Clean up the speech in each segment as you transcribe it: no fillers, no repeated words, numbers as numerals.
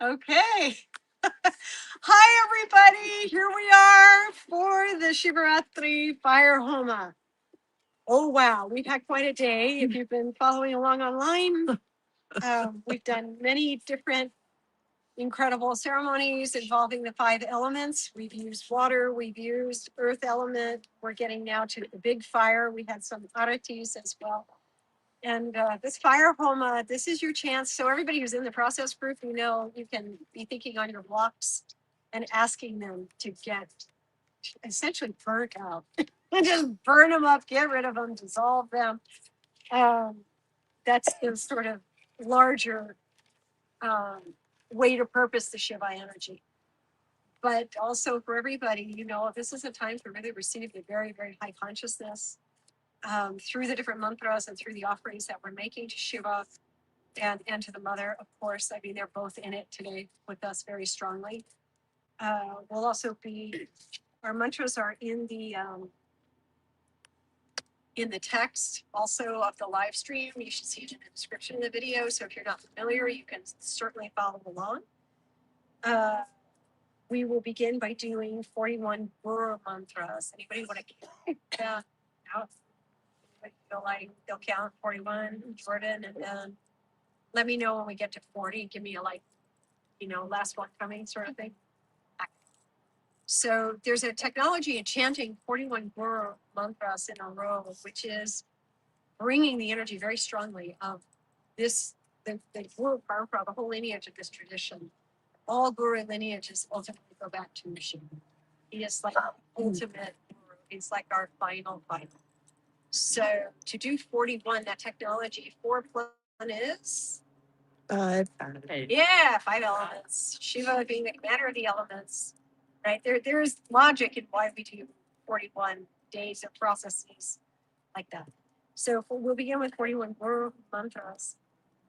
Okay. Hi, everybody. Here we are for the Shivaratri fire homa. Oh, wow. We've had quite a day. If you've been following along online, we've done many different incredible ceremonies involving the 5 elements. We've used water, we've used earth element. We're getting now to the big fire. We had some aratis as well. And this fire homa, this is your chance. So everybody who's in the process group, you know, you can be thinking on your blocks and asking them to get essentially burnt out and just burn them up, get rid of them, dissolve them. That's the sort of larger um, way to purpose the Shiva energy. But also for everybody, you know, this is a time to really receive the very, very high consciousness through the different mantras and through the offerings that we're making to Shiva and to the mother, of course. I mean, they're both in it today with us very strongly. We'll also be, our mantras are in the text also of the live stream. You should see it in the description of the video. So if you're not familiar, you can certainly follow along. We will begin by doing 41 Guru mantras. Anybody want to count out? Feel like they'll count 41, Jordan, and then let me know when we get to 40. Give me a last one coming sort of thing. So there's a technology in chanting 41 Guru mantras in a row, which is bringing the energy very strongly of the Guru Parampara, the whole lineage of this tradition. All Guru lineages ultimately go back to Shiva. He is like the ultimate Guru. He's like our final. So to do 41, that technology, 4 plus 1 is? 5. Yeah, 5 elements. Shiva being the commander of the elements, right? There's logic in why we do 41 days of processes like that. So we'll begin with 41 Guru mantras,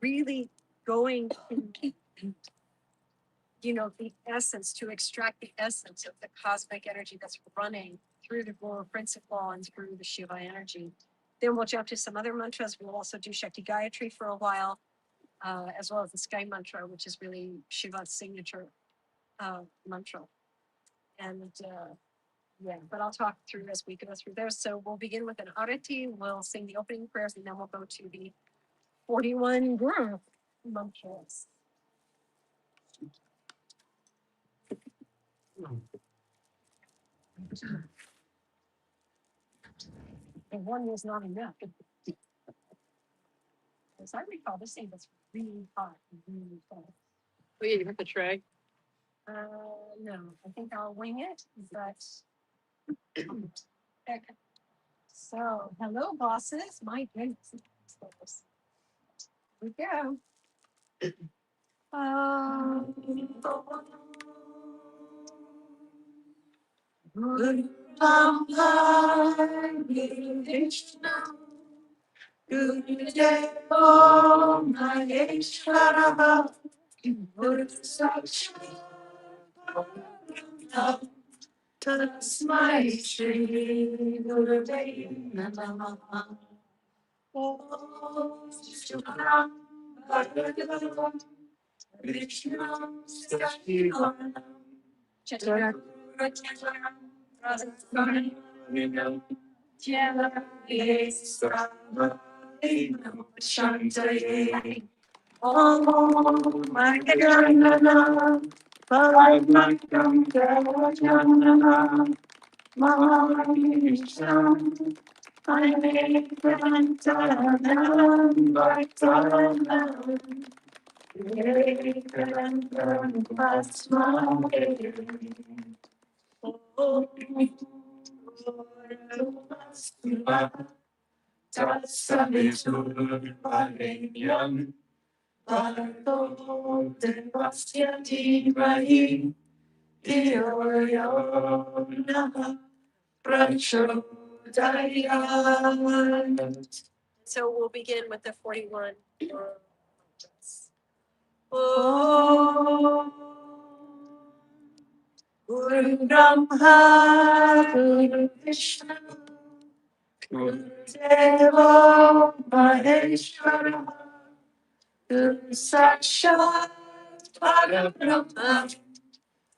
really going to, the essence, to extract the essence of the cosmic energy that's running through the Guru principle and through the Shiva energy. Then we'll jump to some other mantras. We'll also do Shakti Gayatri for a while, as well as the Sky mantra, which is really Shiva's signature mantra. And but I'll talk through as we go through those. So we'll begin with an arati. We'll sing the opening prayers, and then we'll go to the 41 Guru mantras. And one was not enough. As I recall, this thing was really hot, really hot. We didn't hit the tray. No, I think I'll wing it, but okay. So, hello, bosses. My goodness. Here we go. Guru Brahma, Guru Vishnu, Guru Devo Maheshwara, Guru Sakshat Parambrahma, Tasmai Shri Gurave Namaha. Om Shubham Bhagavatam Vishnum Sachivanam Chaturvacham Prasannam Jalaye Savainam Shantaye Om Mangalanam Bhagavatam Gajananam Mahisham Anekantanam Bhaktanam Ekantam Pasmade Om Guruvasva Tatsaviturvarenyam Bhargo Devasya Dhimahi Dhiyo Yo Namah Prachodayat. So we'll begin with the 41 mantras. Om Guru Brahma, Guru Vishnu, Guru Devo Maheshwara, Guru Sakshat Parabrahma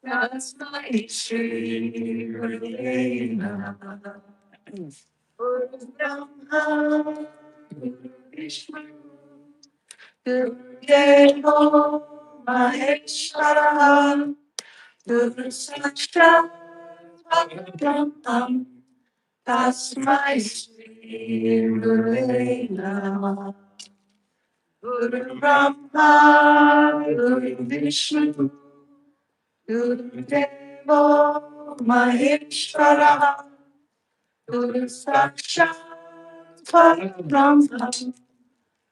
Tasmai Shri Gurave Namaha. Guru Brahma Guru Vishnu Guru Devo Maheshwara Guru Sakshat Parabrahma Tasmai Shri Gurave Namaha. Guru Brahma Guru Vishnu Guru Devo Maheshwara Guru Sakshat Parabrahma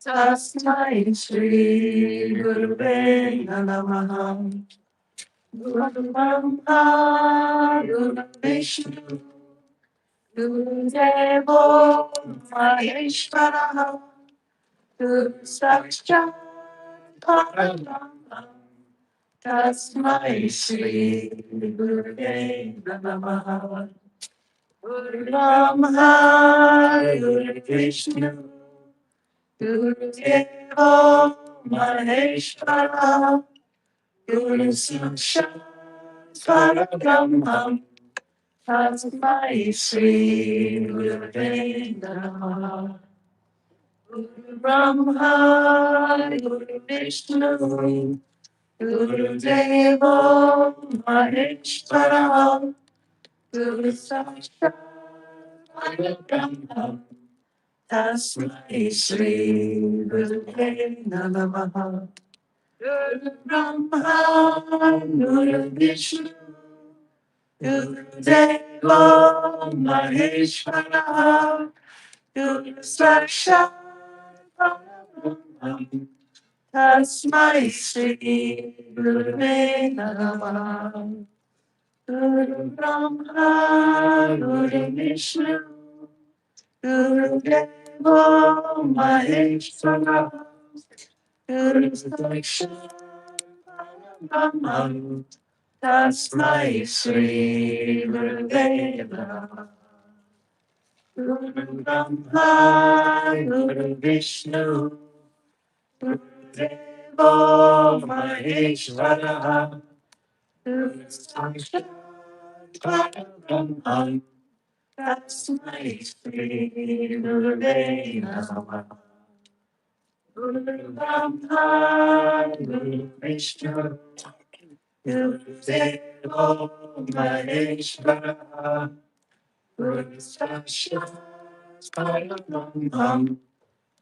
Tasmai Shri Gurave Namaha. Guru Brahma Guru Vishnu Guru Devo Maheshwara Guru Sakshat Parabrahma Tasmai Shri Gurave Namaha. Guru Brahma Guru Vishnu Guru Deva Maheshwara Guru Sakshat Parabrahma Tasmai Shri Gurave Namaha. Guru Brahma Guru Vishnu Guru Deva Maheshwara Guru Sakshat Parabrahma Tasmai Shri Gurave Namaha. Guru Brahma Guru Vishnu Guru Deva Maheshwara Guru Sakshat Parabrahma Tasmai Shri Gurave Namaha. Guru Brahma Guru Vishnu Guru Deva Maheshwara Guru Sakshat Parabrahma Tasmai Shri Gurave Namaha. Guru Brahma Guru Vishnu Guru Deva Maheshwara Guru Sakshat Parabrahma Tasmai Shri Gurave Namaha. Guru Brahma Guru Vishnu Guru Deva Maheshwara Guru Sakshat Parabrahma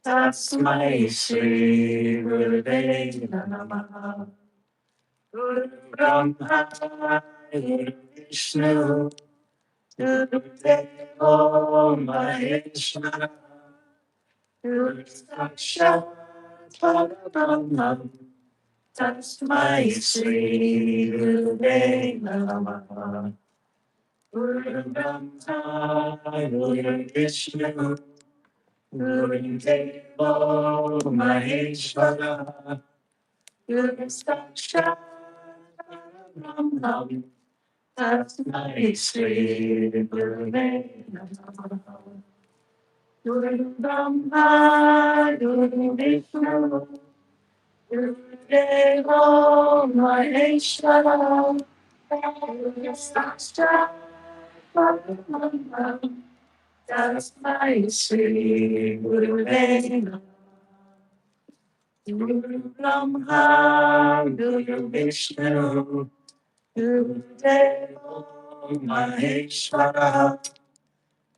Tasmai Shri Gurave Namaha. Guru Brahma Guru Vishnu Guru Deva Maheshwara Guru Sakshat Parabrahma Tasmai Shri Gurave Namaha. Guru Brahma Guru Vishnu Guru Deva Maheshwara Guru Sakshat Parabrahma Tasmai Shri Gurave Namaha. Guru Brahma Guru Vishnu Guru Deva Maheshwara Guru Sakshat Parabrahma Tasmai Shri Gurave Namaha. Guru Brahma Guru Vishnu Guru Deva Maheshwara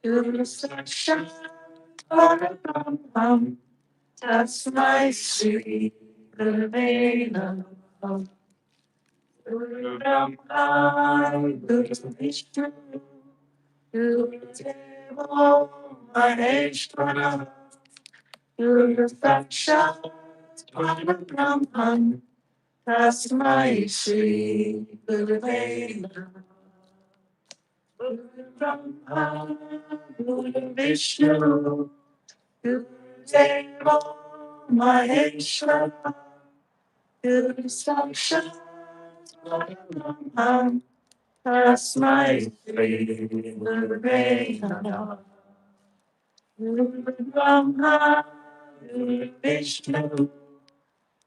Guru Sakshat Parabrahma Tasmai Shri Gurave Namaha. Guru Brahma Guru Vishnu Guru Deva Maheshwara Guru Sakshat Parabrahma Tasmai Shri Gurave Namaha. Guru Brahma Guru Vishnu Guru Deva Maheshwara Guru Sakshat Parabrahma Tasmai Shri Gurave Namaha. Guru Brahma Guru Vishnu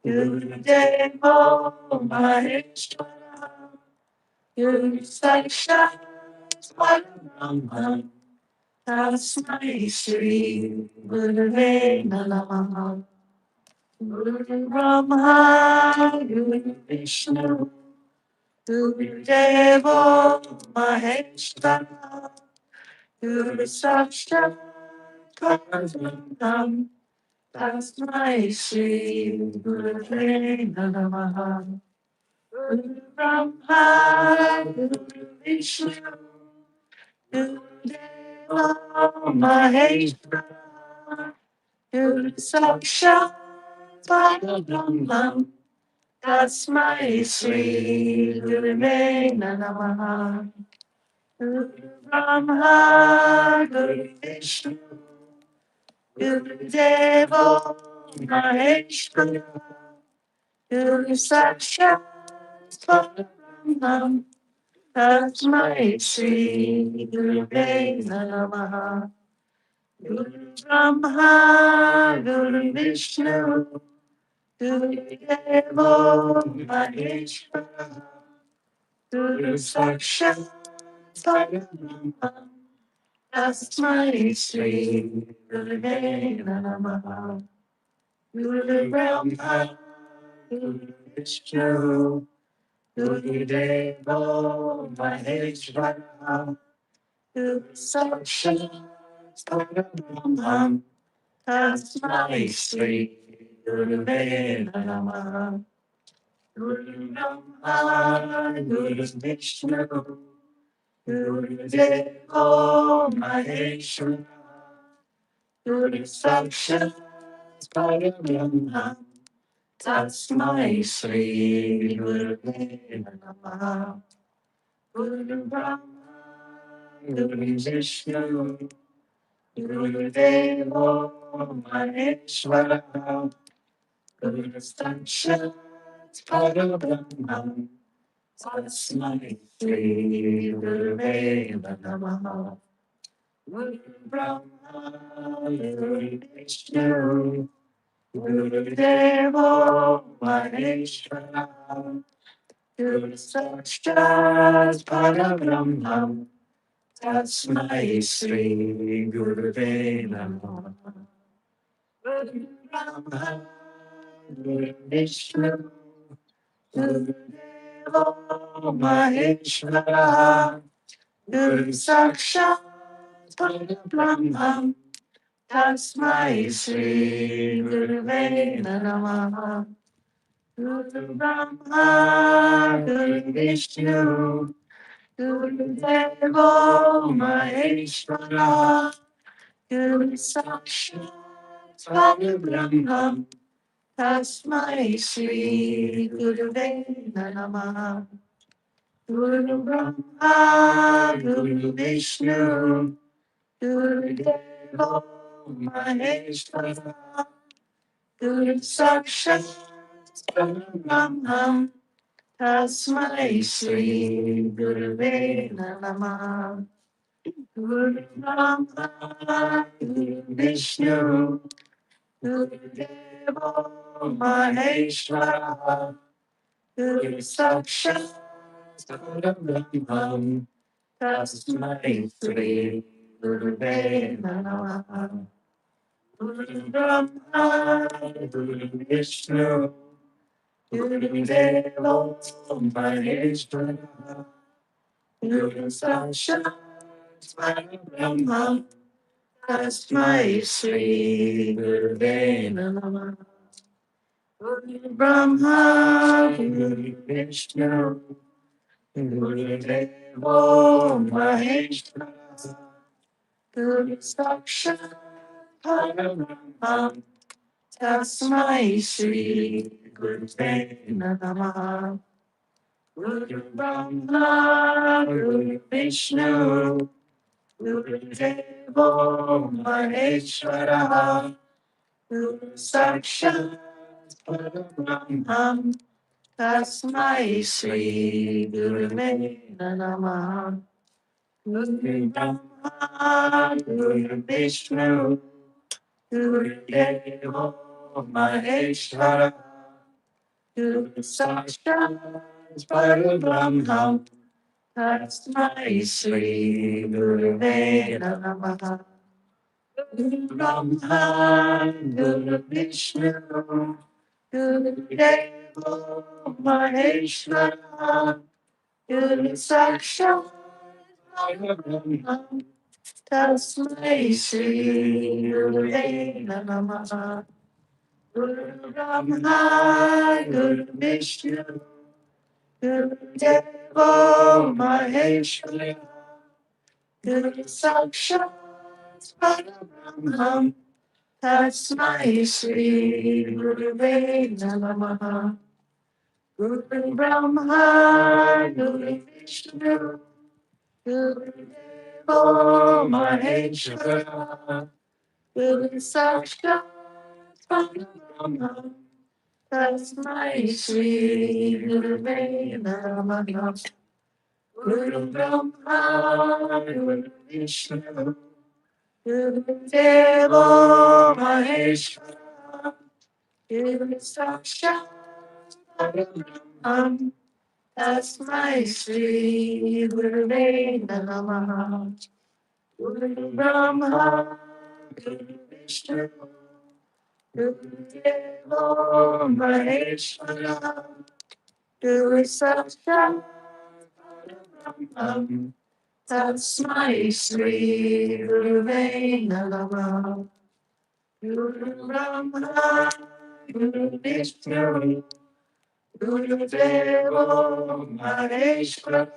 Gurudevo Maheshwara, Guru Sakshat Parabrahma, Tasmai Shri Gurave Namaha. Guru Brahma, Guru Vishnu, Guru Devo Maheshwara, Guru Sakshat Parabrahma, Tasmai Shri Gurave Namaha. Guru Brahma, Guru Vishnu, Guru Deva Maheshwara, Guru Sakshat Parabrahma, Tasmai Shri Gurave Namaha. Guru Brahma, Guru Vishnu, Guru Deva Maheshwara, Guru Sakshat Parabrahma, Tasmai Shri Gurave Namaha. Guru Brahma, Guru Vishnu, Guru Devo Maheshwara, Guru Sakshat Parabrahma, Tasmai Shri Gurave Namaha. Guru Brahma, Guru Vishnu, Guru Devo Maheshwara, Guru Sakshat Parabrahma, Tasmai Shri Gurave Namaha. Guru Brahma, Guru Vishnu, Guru Devo Maheshwara, Guru Sakshat Parabrahma, Tasmai Shri Gurave Namaha. Guru Brahma, Guru Vishnu, Guru Devo Maheshwara, Guru Sakshat Parabrahma, Tasmai Shri Gurave Namaha. Guru Brahma, Guru Vishnu, Guru Devo Maheshwara, Guru Sakshat Parabrahma, Tasmai Shri Gurave Namaha. Guru Brahma, Guru Vishnu, Guru Devo Maheshwara, Guru Sakshat Parabrahma, Tasmai Shri Gurave Namaha. Guru Brahma, Guru Vishnu, Guru Devo Maheshwara, Guru Sakshat Parabrahma, Tasmai Shri Gurave Namaha. Guru Brahma, Guru Vishnu, Guru Devo Maheshwara, Guru Sakshat Parabrahma, Tasmai Shri Gurave Namaha. Guru Brahma, Guru Vishnu, Guru Devo Maheshwara, Guru Sakshat Parabrahma, Tasmai Shri Gurave Namaha. Guru Brahma, Guru Vishnu, Guru Devo Maheshwara, Guru Sakshat Parabrahma, Tasmai Shri Gurave Namaha. Guru Brahma, Guru Vishnu, Guru Devo Maheshwara, Guru Sakshat Parabrahma, Tasmai Shri Gurave Namaha. Guru Brahma, Guru Vishnu, Guru Devo Maheshwara, Guru Sakshat Parabrahma, Tasmai Shri Gurave Namaha. Guru Brahma, Guru Vishnu, Guru Devo Maheshwara, Guru Sakshat Parabrahma Tasmai Sri Gurave Namaha. Guru Brahma Guru Vishnu Guru Deva Maheshwara Guru Sakshat Parabrahma Tasmai Sri Gurave Namaha. Guru Brahma Guru Vishnu Guru Deva Maheshwara Guru Sakshat Parabrahma Tasmai Sri Gurave Namaha. Guru Brahma Guru Vishnu Guru Deva Maheshwara Guru Sakshat Parabrahma Tasmai Sri Gurave Namaha. Guru Brahma Guru Vishnu Guru Deva Maheshwara Guru Sakshat Parabrahma Tasmai Sri Gurave Namaha. Guru Brahma Guru Vishnu Guru Deva Maheshwara Guru Sakshat Parabrahma Tasmai Sri Gurave Namaha. Guru Brahma Guru Vishnu Guru Deva Maheshwara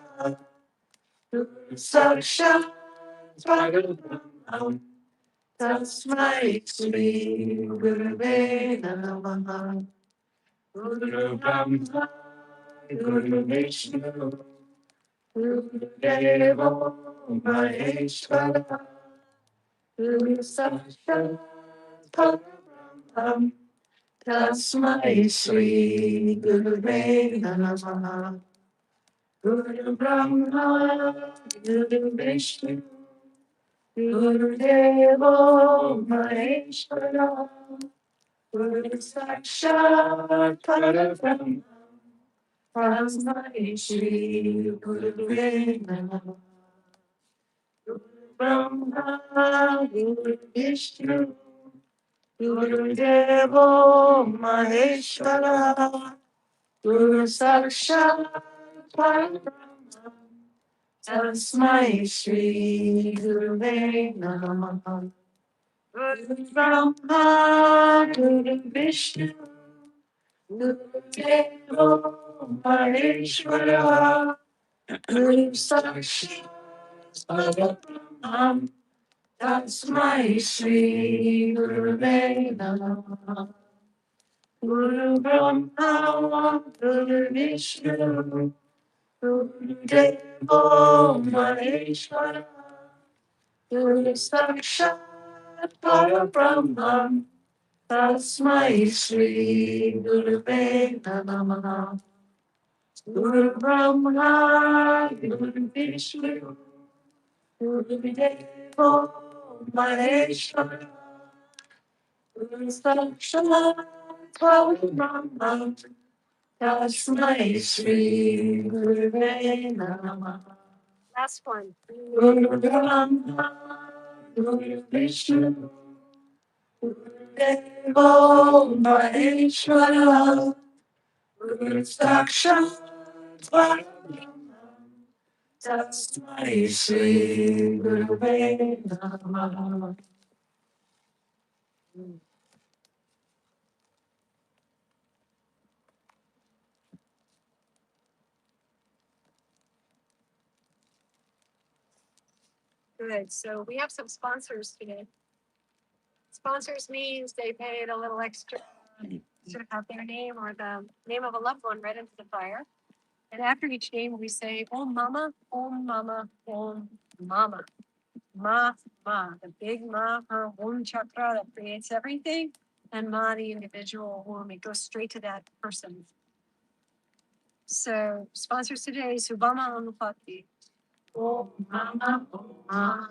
Guru Sakshat Parabrahma Tasmai Sri Gurave Namaha. Guru Brahma Guru Vishnu Guru Deva Maheshwara Guru Sakshat Parabrahma Tasmai Sri Gurave Namaha. Guru Brahma Guru Vishnu Guru Deva Maheshwara Guru Sakshat Parabrahma Tasmai Sri Gurave Namaha. Guru Brahma Guru Vishnu Guru Deva Maheshwara Guru Sakshat Parabrahma Tasmai Sri Gurave Namaha. Guru Brahma Guru Vishnu Guru Deva Maheshwara Guru Sakshat Parabrahma Tasmai Sri Gurave Namaha. Guru Brahma Guru Vishnu Guru Deva Maheshwara Guru Sakshat Parabrahma Tasmai Sri Gurave Namaha. Guru Brahma Guru Vishnu Guru Deva Maheshwara Guru Sakshat Parabrahma Tasmai Sri Gurave Namaha. Last one. Guru Brahma Guru Vishnu Guru Deva Maheshwara Guru Sakshat Parabrahma Tasmai Sri Gurave Namaha. Good. So we have some sponsors today. Sponsors means they paid a little extra to have their name or the name of a loved one read into the fire. And after each name, we say, Om Mama, Om Mama, Om Mama. Ma, Ma, the big Ma, her womb chakra that creates everything. And Ma, the individual womb, it goes straight to that person. So sponsors today, Subhama Anupati. Om Mama, Om Mama.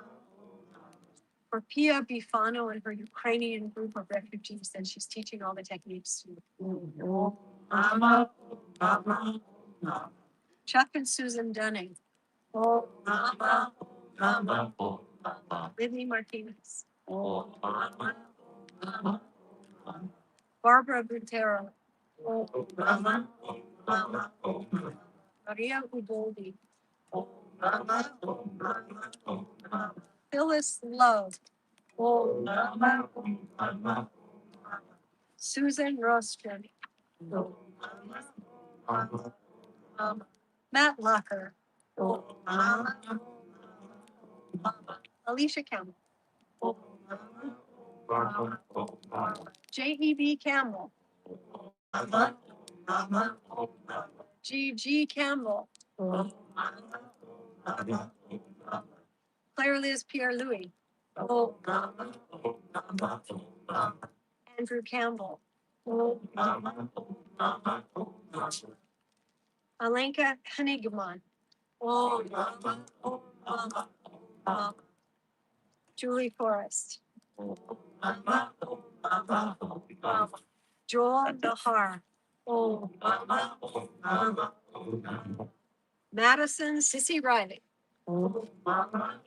For Pia Bifano and her Ukrainian group of refugees, and she's teaching all the techniques. Om Mama, Mama, Mama. Chuck and Susan Dunning. Oh, Mama, Mama, Mama. Whitney Martinez. Oh, Mama, Mama, Mama. Barbara Butero. Oh, Mama, Mama, Mama. Maria Uboldi. Oh, Mama, Mama, Mama. Phyllis Love. Oh, Mama, Mama, Susan Rostrom. oh, Mama, Mama. Matt Locker. Oh, Mama, Alicia Campbell. oh, Mama, Mama. J.E.B. Campbell. Mama, Mama, Mama. G.G. Campbell. Oh, Mama, Claire Liz Pierre Louis. oh, Mama, Mama, Mama. Andrew Campbell. Oh, Mama, Mama, Mama. Alenka Henigman. Oh, Mama, Mama, Mama. Julie Forrest. Oh, Mama, Mama, Mama. Joel Dahar. Oh, Mama, Mama, Mama. Madison Sissy Riley. Oh, Mama,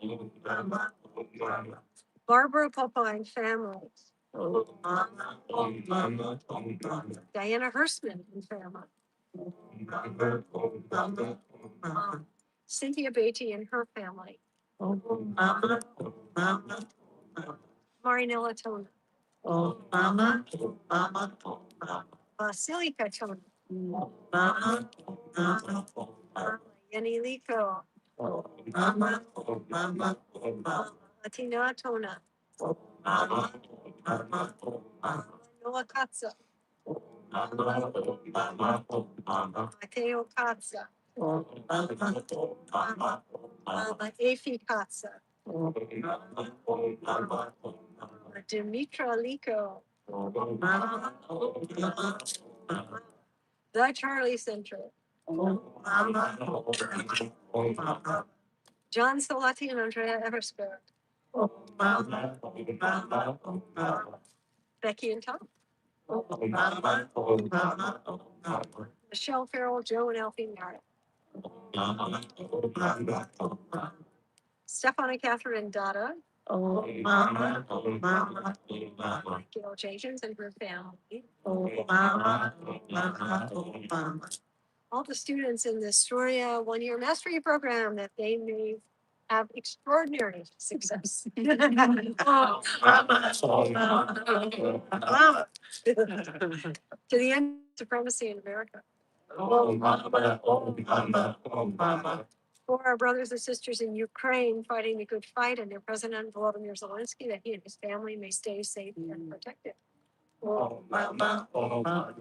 Mama, Mama. Barbara Popine family. Oh, Mama, Mama, Mama. Diana Hirstman and family. Mama, Mama, Mama. Cynthia Beatty and her family. Oh, Mama, Mama, Mama. Marinella Tona. Oh, Mama, Mama, Mama. Basilika Tona. Oh, Mama, Mama, Mama. Yenny Liko. Oh, Mama, Mama, Mama. Latina Tona. Oh, Mama, Mama, Mama. Noah Katza. Oh, Mama, Mama, Mama. Mateo Katza. Oh, Mama, Mama, Mama. Afi Katza. Oh, Mama, Mama, Mama. Dimitra Liko. Oh, Mama, Mama, Mama. The Charlie Center. Oh, Mama, Mama. John Solati and Andrea Eversberg. Oh, Mama, Mama, Mama. Becky and Tom. Oh, Mama, Mama, Mama. Michelle Farrell, Joe and Alfie Merritt. Mama, Mama, Mama. Stefan and Catherine Dada. Oh, Mama, Mama, Mama. Gail Jenkins and her family. Oh, Mama, Mama, Mama. All the students in the Storia one-year mastery program that they may have extraordinary success. Oh, Mama, Mama. To the end of supremacy in America. Oh, Mama, Mama. For our brothers and sisters in Ukraine fighting the good fight and their president Volodymyr Zelensky, that he and his family may stay safe and protected. Oh, Mama, Mama.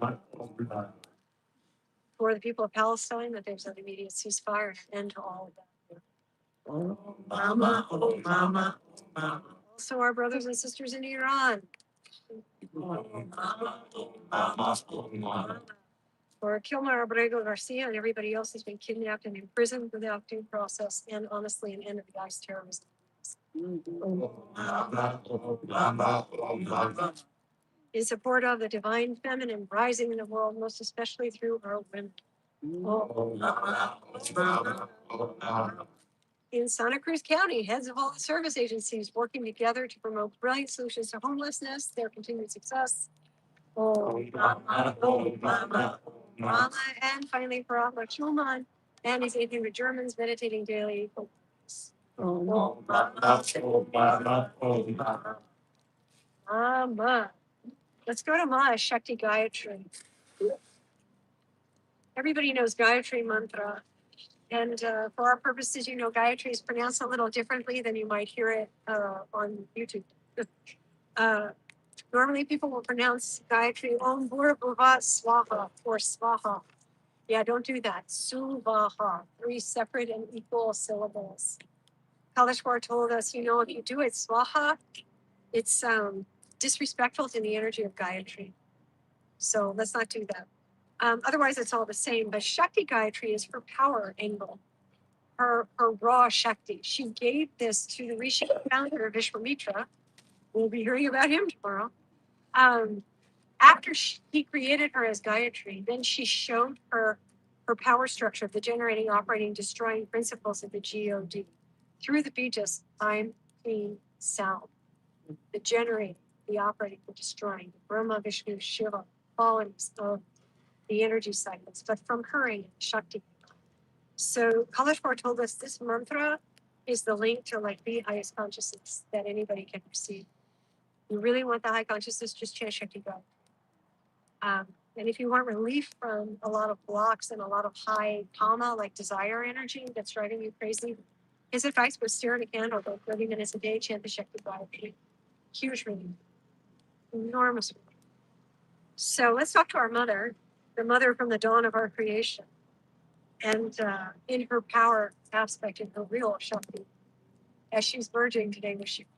For the people of Palestine, that there's an immediate ceasefire and end to all of that. Oh, Mama, Mama, Mama. Also, our brothers and sisters in Iran. Oh, Mama, Mama. For Kilmar Abrego Garcia and everybody else who's been kidnapped and imprisoned without due process, and honestly, an end of the ICE terrorism. Oh, Mama, Mama. In support of the divine feminine rising in the world, most especially through our women. Oh, Mama, Mama. In Santa Cruz County, heads of all the service agencies working together to promote brilliant solutions to homelessness, their continued success. Oh, Mama, Mama. Mama, and finally for Atla Schulman and his 800 Germans meditating daily. Oh, Mama, Mama, Mama. Mama. Let's go to Maha Shakti Gayatri. Everybody knows Gayatri mantra. And for our purposes, you know, Gayatri is pronounced a little differently than you might hear it on YouTube. Normally people will pronounce Gayatri Om Bhurabhuva Swaha or Swaha. Yeah, don't do that. Suvaha, 3 separate and equal syllables. Kaleshwar told us, you know, if you do it Swaha, it's disrespectful to the energy of Gayatri. So let's not do that. Otherwise, it's all the same. But Shakti Gayatri is her power angle, her raw Shakti. She gave this to the Rishi founder of Vishwamitra. We'll be hearing about him tomorrow. After he created her as Gayatri, then she showed her power structure, the generating, operating, destroying principles of the God through the bijas, time, clean, sound, the generating, the operating, the destroying, the Brahma, Vishnu, Shiva, qualities of the energy cycles, but from her end, Shakti. So Kaleshwar told us this mantra is the link to like the highest consciousness that anybody can receive. You really want the high consciousness, just chant Shakti God. And if you want relief from a lot of blocks and a lot of high kama, like desire energy that's driving you crazy, his advice was stare at a candle, go 30 minutes a day, chant the Shakti God. Huge relief, enormous relief. So let's talk to our mother, the mother from the dawn of our creation, and in her power aspect, in her real Shakti, as she's merging today with Shiva.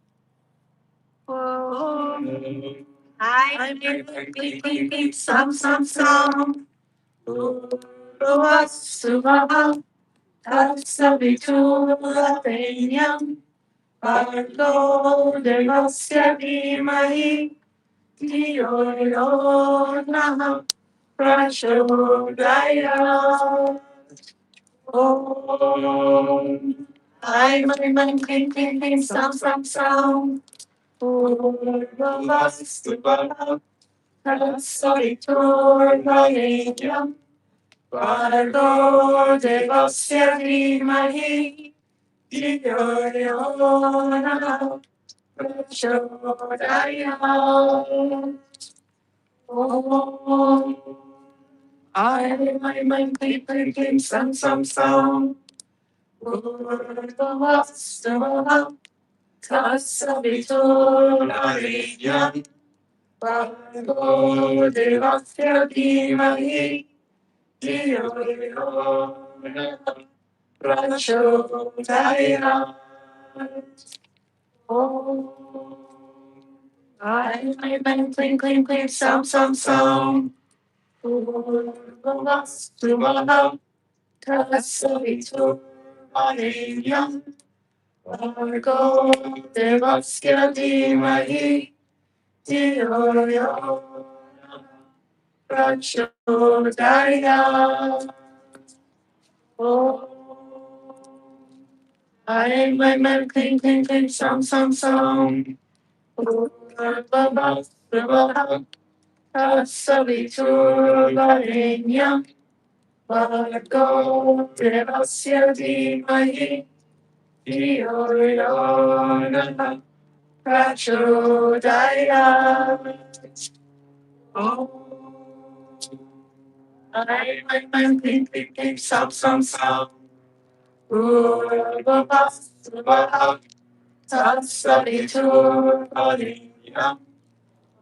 Oh, I'm some. Suvaha, Savitur Bargo Devasya Dhimahi Dhiyo Yo Nah Prachodaya. Om I'm Kling Kling Kling Sam Purvavastubha Savitur Bharenyam Bargo Devasya Dhimahi Dhiyo Yo Nah Prachodaya. Om I'm Kling Kling Sam Purvavastubha Savitur Bharenyam Bargo Devasya Dhimahi Dhiyo Yo Nah Prachodaya. Om I'm Kling Sam Purvavastubha Savitur Bharenyam Bargo Devasya Dhimahi Dhiyo Yo Prachodaya. Om I'm Kling Sam Purvavastubha Savitur Bharenyam Bargo Devasya Dhimahi Dhiyo Yo Nah Prachodaya. Om I'm Kling Sam Purvavastubha Savitur Bharenyam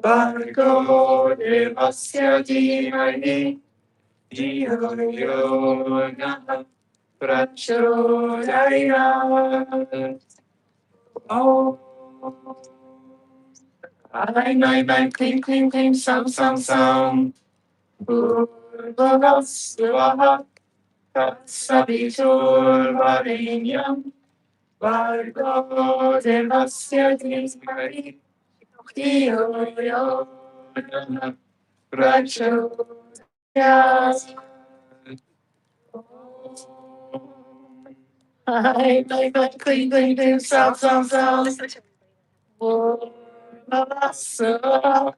Bargo Devasya Dhimahi Dhiyo Yo Nah Prachodaya. Om I'm Kling Sam Purvavastubha Savitur Bharenyam Bargo Devasya Dhimahi Dhiyo Yo Nah Prachodaya. I'm Kling Sam Purvavastubha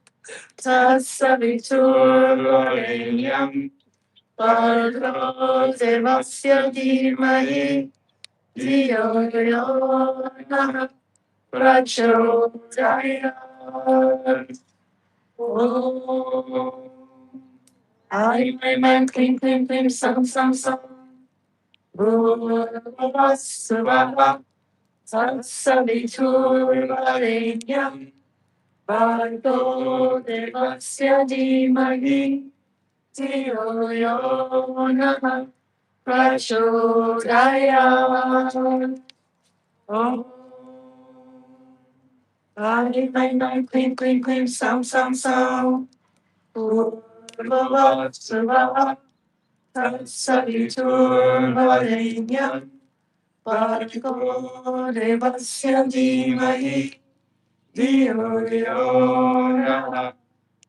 Savitur Bharenyam Bargo Devasya Dhimahi Dhiyo Yo Nah Prachodaya. Om I'm Kling Sam Purvavastubha Savitur Bharenyam Bargo Devasya Dhimahi Dhiyo Yo Nah Prachodaya. Om I'm Kling Sam Purvavastubha Savitur Bharenyam Bargo Devasya Dhimahi Dhiyo Yo Nah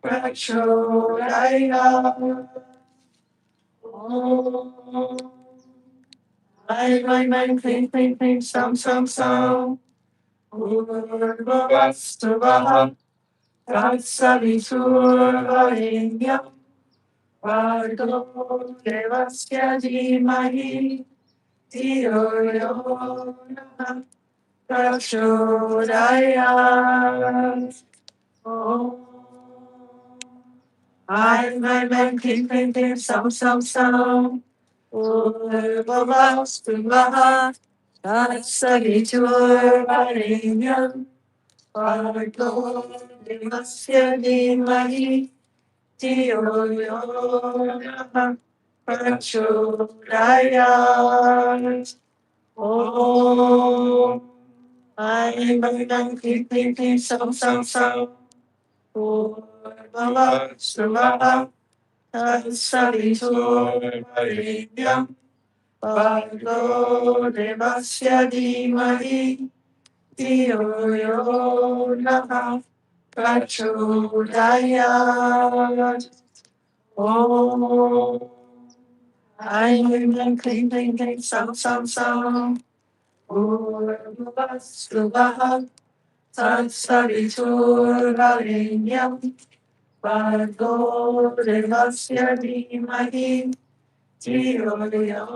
Prachodaya. I, clean, clean, clean, some. Urvastavaha. Tatsaviturvarenyam. Vargo devasya dhimahi. Dhiyo yo nah prachodaya. Om. I, clean, clean, clean, some. Urvastavaha. Tatsaviturvarenyam. Vargo devasya dhimahi. Dhiyo yo nah prachodaya. Om. I, clean, clean, clean, some. Urvastavaha. Tatsaviturvarenyam. Vargo devasya dhimahi. Dhiyo yo nah prachodaya. Om. I, clean, clean, clean, some. Urvastavaha. Tatsaviturvarenyam. Vargo devasya dhimahi. Dhiyo yo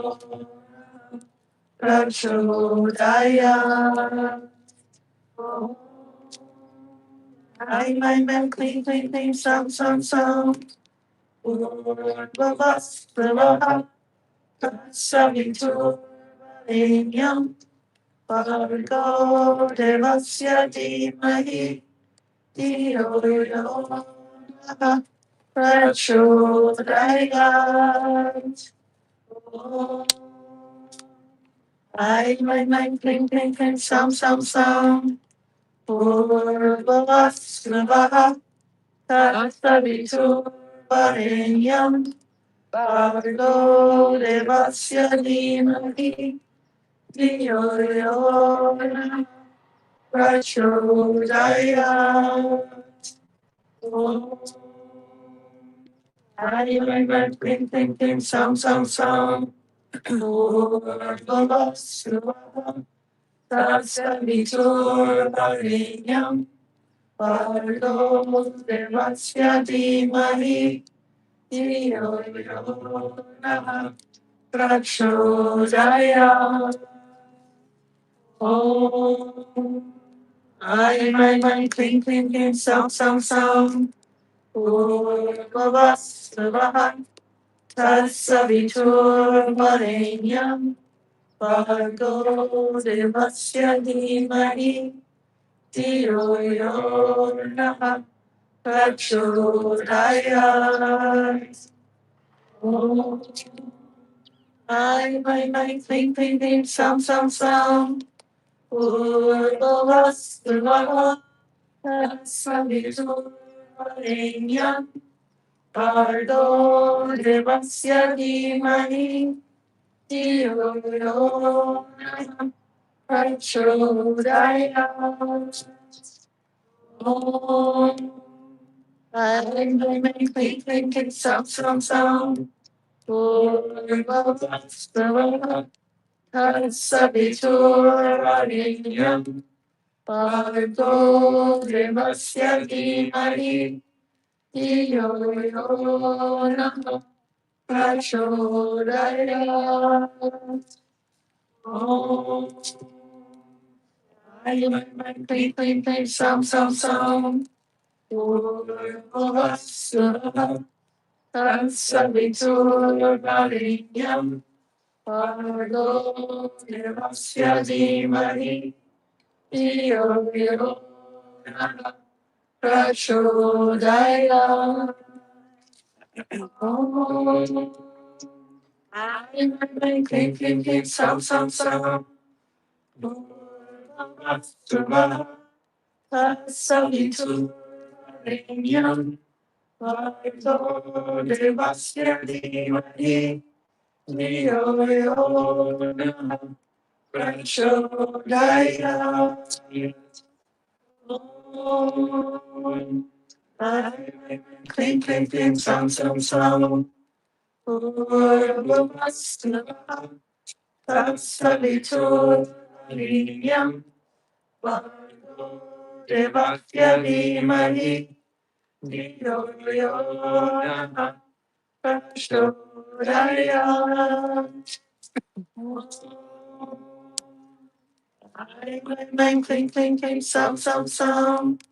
prachodaya. I, clean, clean, clean, some. Urvastavaha. Tatsaviturvarenyam. Vargo devasya dhimahi. Dhiyo yo nah prachodaya. Om. I, clean, clean, clean, some. Urvastavaha. Tatsaviturvarenyam. Vargo devasya dhimahi. Dhiyo yo nah prachodaya. Om. I, clean, clean, clean, some. Urvastavaha. Tatsaviturvarenyam. Vargo devasya dhimahi. Dhiyo yo nah prachodaya. Om. I, clean, clean, clean, some. Urvastavaha. Tatsaviturvarenyam. Vargo devasya dhimahi. Dhiyo yo nah prachodaya. Om. I, clean, clean, clean, some. Urvastavaha. Tatsaviturvarenyam. Vargo devasya dhimahi. Dhiyo yo nah prachodaya. Om. I, clean, clean, clean, some. Urvastavaha. Tatsaviturvarenyam. Vargo devasya dhimahi. Dhiyo yo nah prachodaya. Om. I, clean, clean, clean, some. Urvastavaha. Tatsaviturvarenyam. Vargo devasya dhimahi. Dhiyo yo nah prachodaya. Om. I, clean, clean, clean, some. Urvastavaha. Tatsaviturvarenyam. Vargo devasya dhimahi. Dhiyo yo nah prachodaya. Om. Cling, cling, cling, sound, sound, sound. Purvavasvaha Tatsaviturvarinyam Bhargo Devasya Dhimahi Dhiyo Yo Nah Prachodayat. Clang, cling, cling, cling, sound, sound, sound.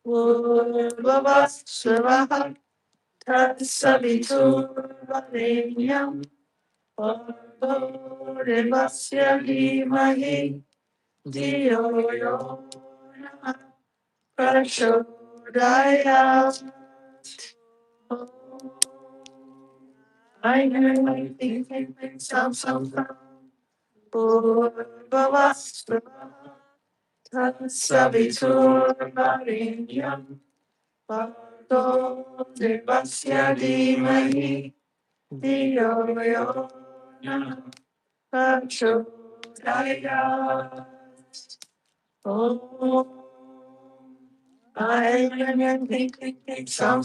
Purvavasvaha Tatsaviturvarinyam Bhargo Devasya Dhimahi Dhiyo Yo Nah Prachodayat. I know my thinking, some, Purvavasvaha Tatsaviturvarinyam Bhargo Devasya Dhimahi Dhiyo Yo Nah Prachodayat. I am thinking, some,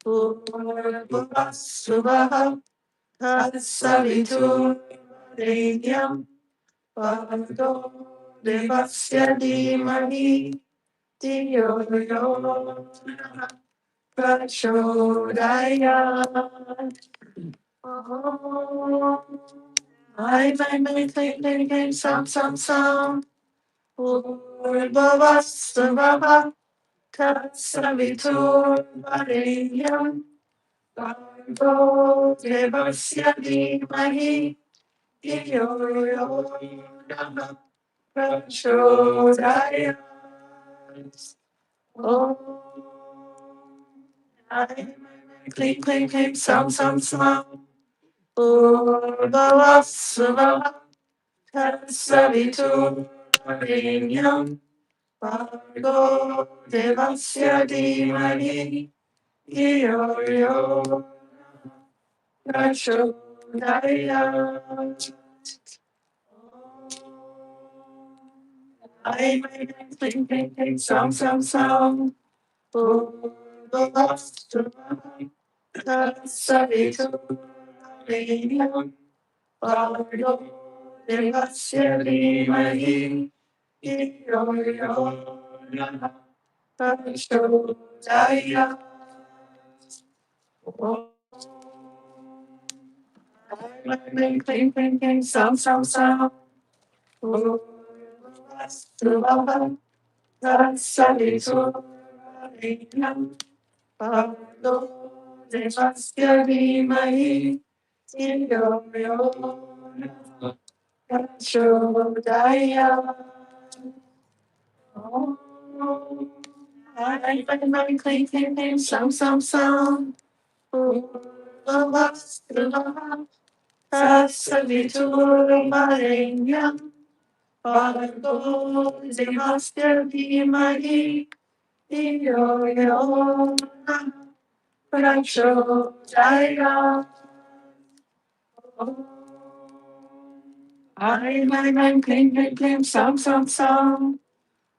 Purvavasvaha Tatsaviturvarinyam Bhargo Devasya Dhimahi Dhiyo Yo Nah Prachodayat. I thinking, some, Purvavasvaha Tatsaviturvarinyam Bhargo Devasya Dhimahi Dhiyo Yo Nah Prachodayat. Cling, cling, cling, sound, Purvavasvaha Tatsaviturvarinyam Bhargo Devasya Dhimahi Dhiyo Yo Nah Prachodayat. I cling, cling, cling, sound, Purvavasvaha Tatsaviturvarinyam Bhargo Devasya Dhimahi Dhiyo Yo Nah Prachodayat. Cling, cling, cling, sound, Purvavasvaha Tatsaviturvarinyam Bhargo Devasya Dhimahi Dhiyo Yo Nah Prachodayat. I cling, cling, cling, sound, Purvavasvaha Tatsaviturvarinyam Bhargo Devasya Dhimahi Dhiyo Yo Nah Prachodayat. I cling, cling, cling, sound,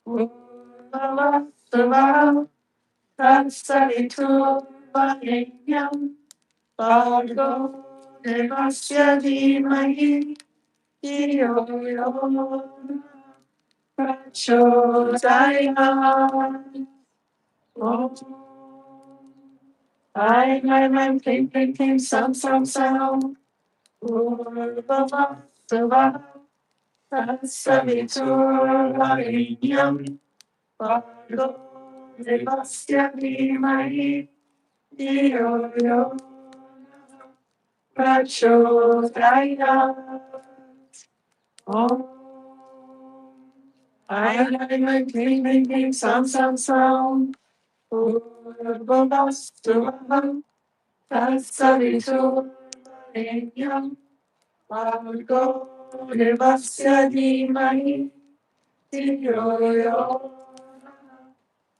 Purvavasvaha Tatsaviturvarinyam Bhargo Devasya Dhimahi Dhiyo Yo Nah Prachodayat. I cling, cling, cling, sound, Purvavasvaha Tatsaviturvarinyam Bhargo Devasya Dhimahi Dhiyo Yo Nah Prachodayat. I cling, cling, cling, sound, Purvavasvaha Tatsaviturvarinyam Bhargo Devasya Dhimahi Dhiyo Yo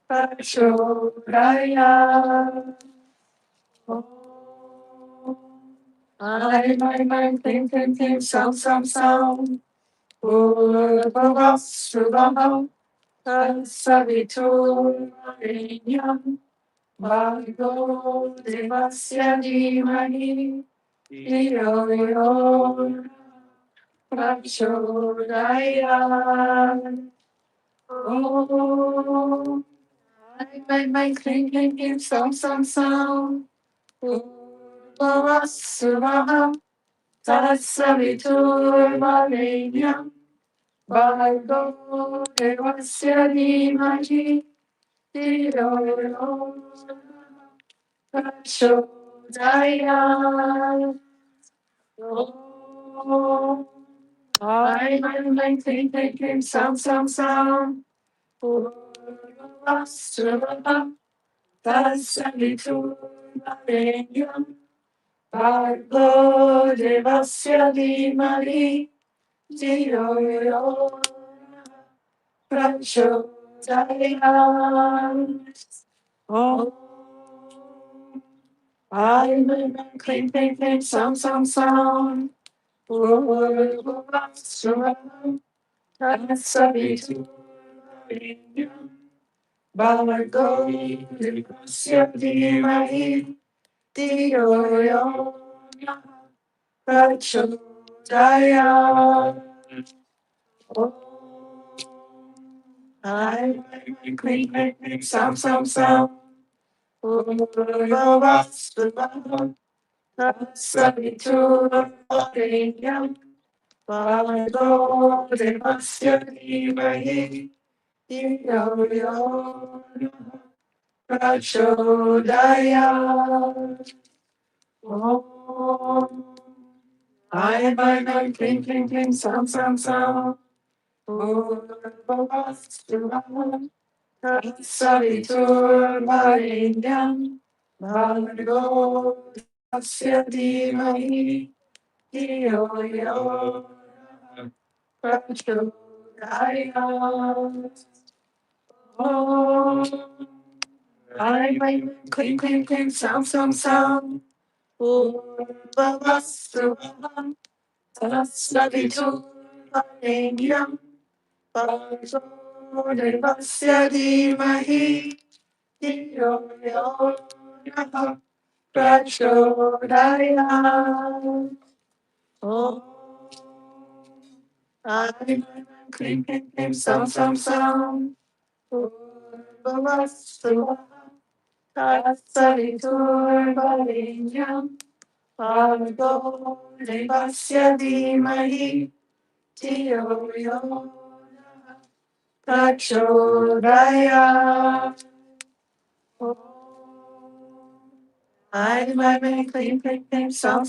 Nah Prachodayat. I cling, cling, cling, sound, Purvavasvaha Savitur Bhargo Devasya Dhimahi Dhiyo Yo Prachodayat. Oh, my, cling, cling, cling, song. Bhavasvaha Tatsavitur Varenyam Bhargo Devasya Dhimahi Dhiyo Yo Prachodayat. Oh, my, cling, cling, cling, song. Bhavasvaha Tatsavitur Varenyam Bhargo Devasya Dhimahi Dhiyo Yo Prachodayat. Oh, I'm clean, clean, clean, song. Bhavasvaha Tatsavitur Varenyam Bhargo Devasya Dhimahi Dhiyo Yo Prachodayat. Oh, I'm clean, clean, clean, song. Bhavasvaha Tatsavitur Varenyam Bhargo Devasya Dhimahi Dhiyo Yo Prachodayat. Oh, I'm clean, clean, clean, song. Bhavasvaha Tatsavitur Varenyam Bhargo Devasya Dhimahi Dhiyo Yo Prachodayat. Oh, I'm clean, clean, clean, song. Bhavasvaha Tatsavitur Varenyam Bhargo Devasya Dhimahi Dhiyo Yo Prachodayat. Oh, I'm clean, clean, clean, song. Bhavasvaha Tatsavitur Varenyam Bhargo Devasya Dhimahi Dhiyo Yo Prachodayat. Oh, I'm clean, clean, clean, song.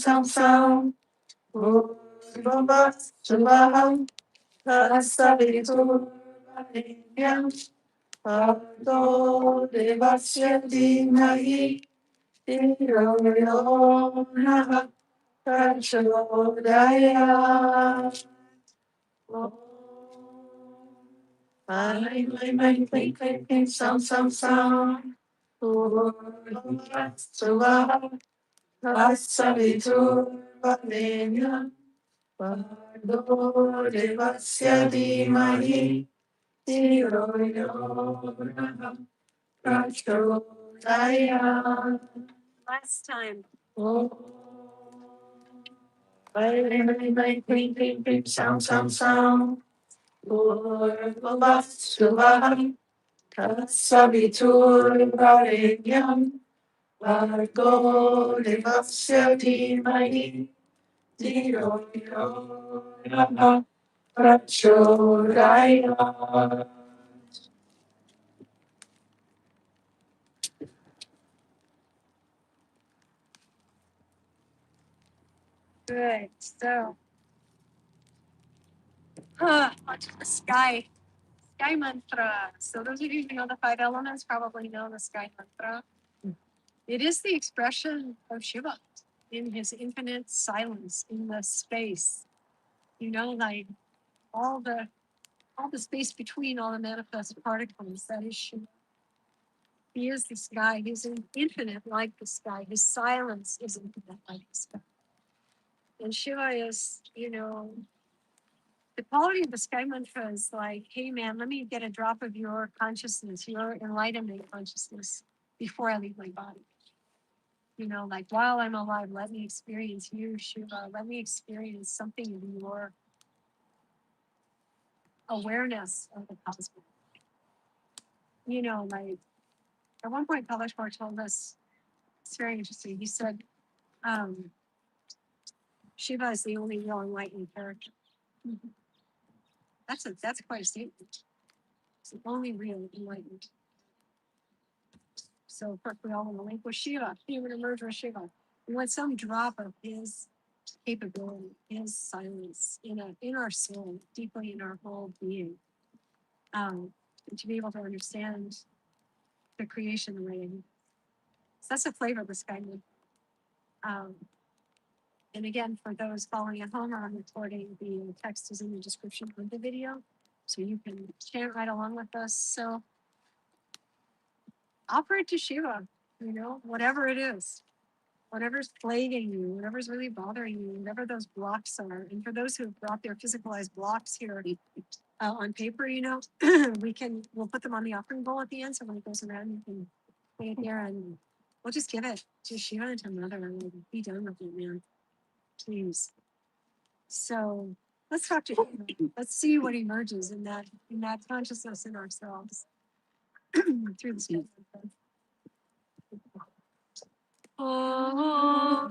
Bhavasvaha Tatsavitur Varenyam Bhargo Devasya Dhimahi Dhiyo Yo Prachodayat. Oh, I'm clean, clean, clean, song. Bhavasvaha Tatsavitur Varenyam Bhargo Devasya Dhimahi Dhiyo Yo Prachodayat. Last time. Oh, my, clean, clean, clean, song. Bhavasvaha Tatsavitur Varenyam Bhargo Devasya Dhimahi Dhiyo Yo Prachodayat. Good. So, onto the sky. Sky mantra. So those of you who know the five elements probably know the sky mantra. It is the expression of Shiva in his infinite silence in the space. Like all the space between all the manifest particles. That is Shiva. He is the sky. He's infinite like the sky. His silence is infinite like the sky. And Shiva is, the quality of the sky mantra is like, hey man, let me get a drop of your consciousness, your enlightenment consciousness before I leave my body. You know, like while I'm alive, let me experience you, Shiva. Let me experience something of your awareness of the cosmos. You know, like at one point, Kaleshwar told us, it's very interesting. He said, Shiva is the only real enlightened character. That's quite a statement. It's the only real enlightened. So of course we all want to link with Shiva. We want to merge with Shiva. We want some drop of his capability, his silence in our soul, deeply in our whole being. And to be able to understand the creation the way it is. So that's the flavor of the sky moon. And again, for those following at home, I'm recording the text is in the description of the video. So you can chant right along with us. So offer it to Shiva, you know, whatever it is, whatever's plaguing you, whatever's really bothering you, whatever those blocks are. And for those who have brought their physicalized blocks here on paper, you know, we'll put them on the offering bowl at the end. So when it goes around, you can put it there and we'll just give it to Shiva and to Mother and we'll be done with it, man. Please. So let's talk to him. Let's see what emerges in that consciousness in ourselves through the spirit. Oh,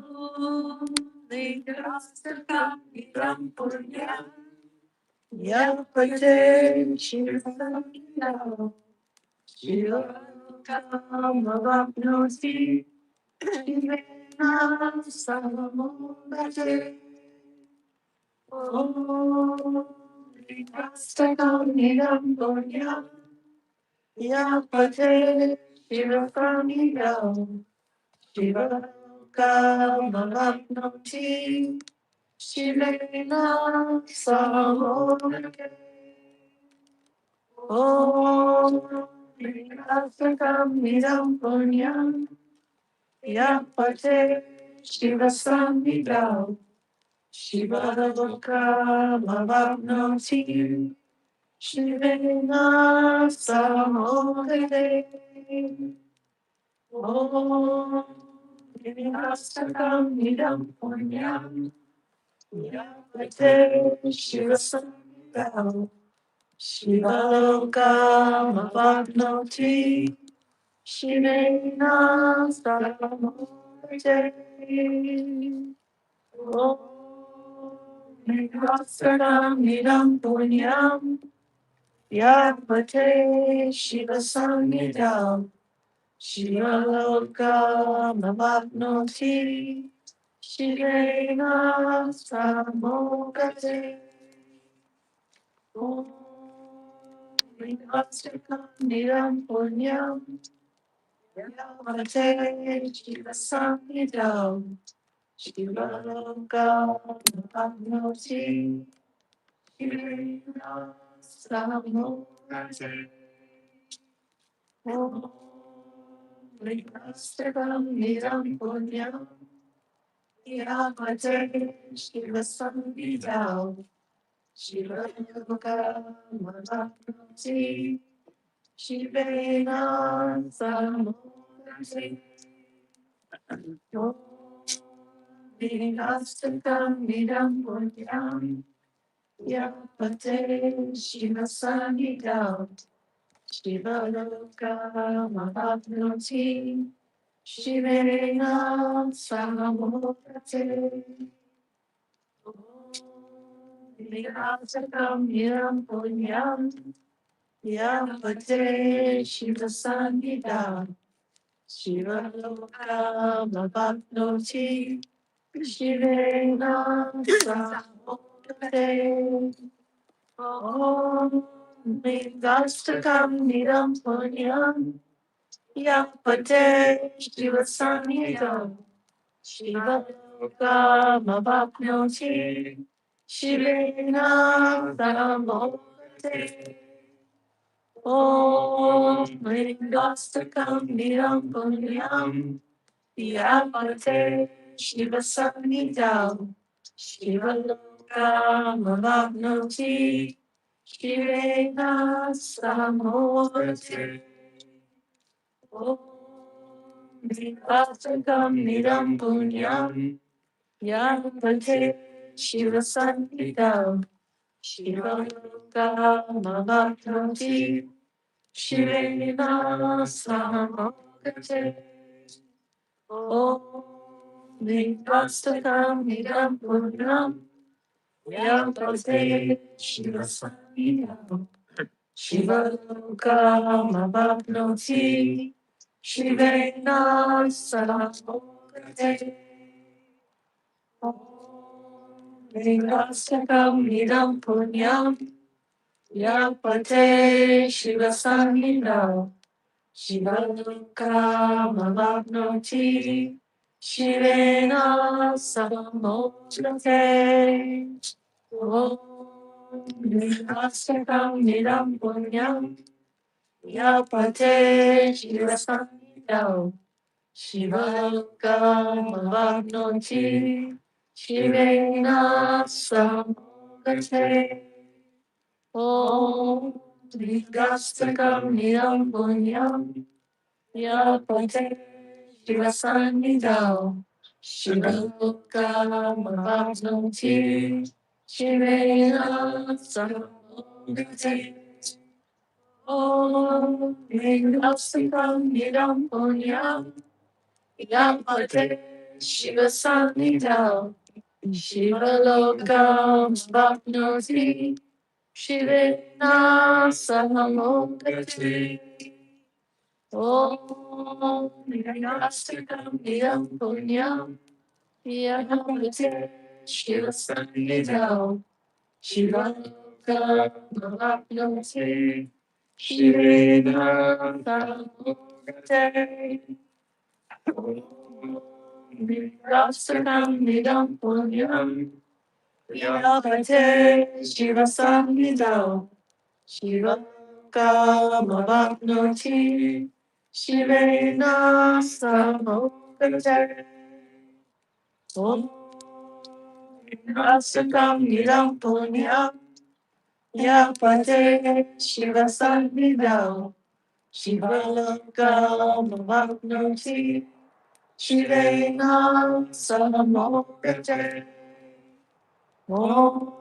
Shivalokam Shirena Samurati Om Nivasakam Nidam Punyam Yapate Shivasannidam Shivalokam Shirena Samurati Om Nivasakam Nidam Punyam Yapate Shivasannidam Shivalokam Shivena Samokate Om Vinasakam Nidam Punyam Yapate Shivasannidam Shivalokam Shivena Samokate Om Vinasakam Nidam Punyam Yapate Shivasannidam Shivalokam Shivena Samokate Om Vigastakam Nidam Punyam Yapate Shivasannidam Shivalokam Shivena Samokate Om Vigastakam Nidam Punyam Yapate Shivasannidam Shivalokam Bhaknoti Shivena Samokati Om Nirastakam Niyam Punyam Yapate Shivasannidam Shivalokam Bhaknoti Shivena Samokati Rastakam Nidam Punyam Yapate Shivasannidam Shivakamavapnoti Shivena Samokate Om Rastakam Nidam Punyam Yapate Shivasannidam Shivakamavapnoti Shivena Samokate Om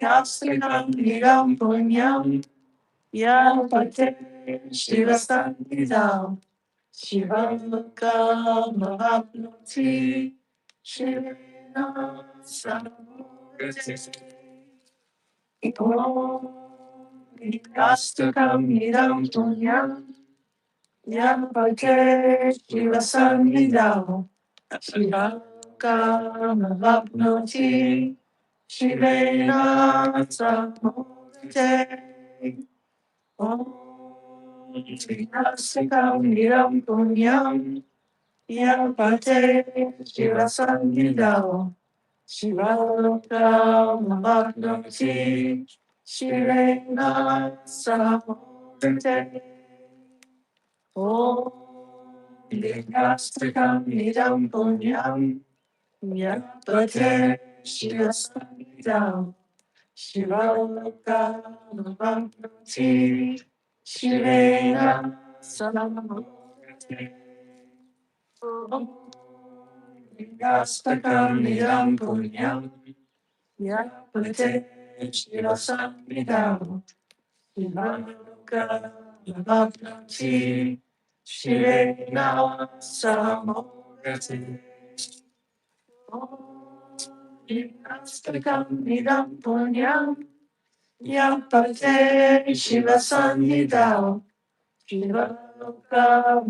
Yasrinam Nidam Punyam Yapate Shivasannidam Shivalokam Avapnoti Shivena Samokate Om Yasrinam Nidam Punyam Yapate Shivasannidam Shivalokam Shivena Samokate Om Vinasakam Niram Punyam Yapate Shivasannidam Shivalokam Bhaknoti Shivena Samokate Om Vinasakam Niram Punyam Yapate Shivasannidam Shivalokam Shivena Samokate Om Yastakam Nidam Punyam Yapate Shivasannidam Shivalokam Shivena Samokate Om Yastakam Nidam Punyam Yapate Shivasannidam Shivalokam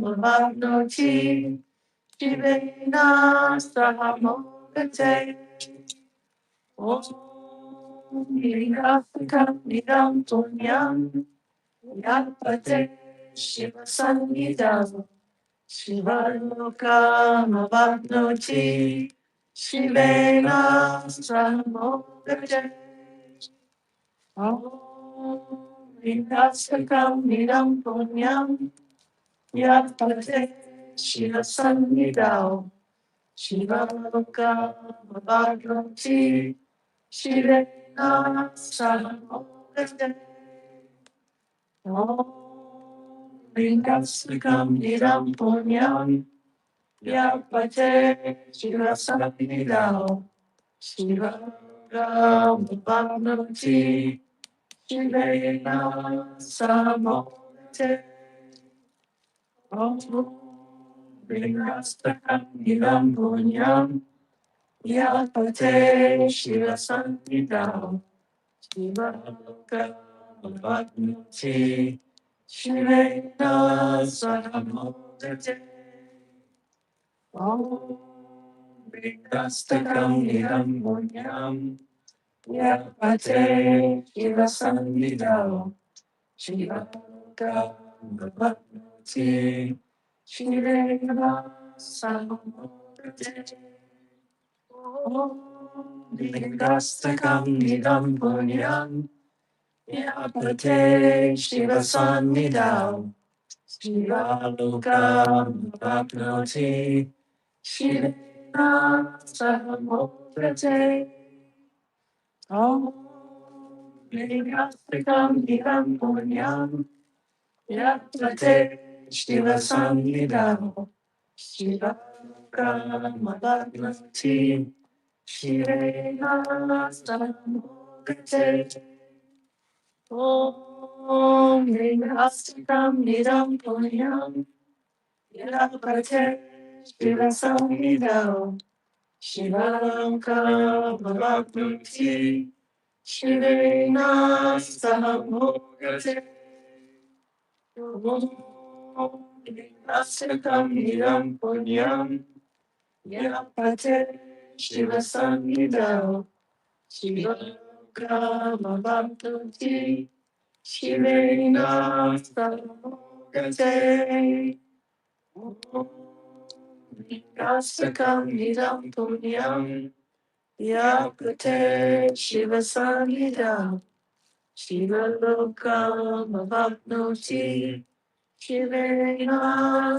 Shivena Samokate Om Nirafakam Nidam Punyam Yapate Shivasannidam Shivalokam Shivena Samokate Om Nirafakam Nidam Punyam Yapate Shivasannidam Shivalokam Shirena Sahamogate Om Lingastrakam Nidam Punyam Yapate Shivasanidao Shivagam Bhagavati Shirena Sahamogate Om Lingastrakam Nidam Punyam Yapate Shivasanidao Shivaka Bhagavati Shivena Sahamogate Om Vikastakam Nidam Punyam Yapate Shivasanidao Shivaka Bhagavati Shivena Sahamogate Om Vikastakam Nidam Punyam Yapate Shiva Sannidhau Shiva Lokam Bhagavati Shiva Sahamograte Om Vingastikam Nidam Punyam Yapate Shiva Sannidhau Shiva Lokam Bhagavati Shiva Sahamograte Om Hastakam Nidam Punyam Yapate Shiva Samhidam Shivankam Bhagavati Shivena Sahamogate Om Hastakam Nidam Punyam Yapate Shiva Samhidam Shivankam Bhagavati Shivena Samogate Rastakam Nidam Punyam Yapate Shiva Sanidam Shiva Lokam Avapnoti Shivena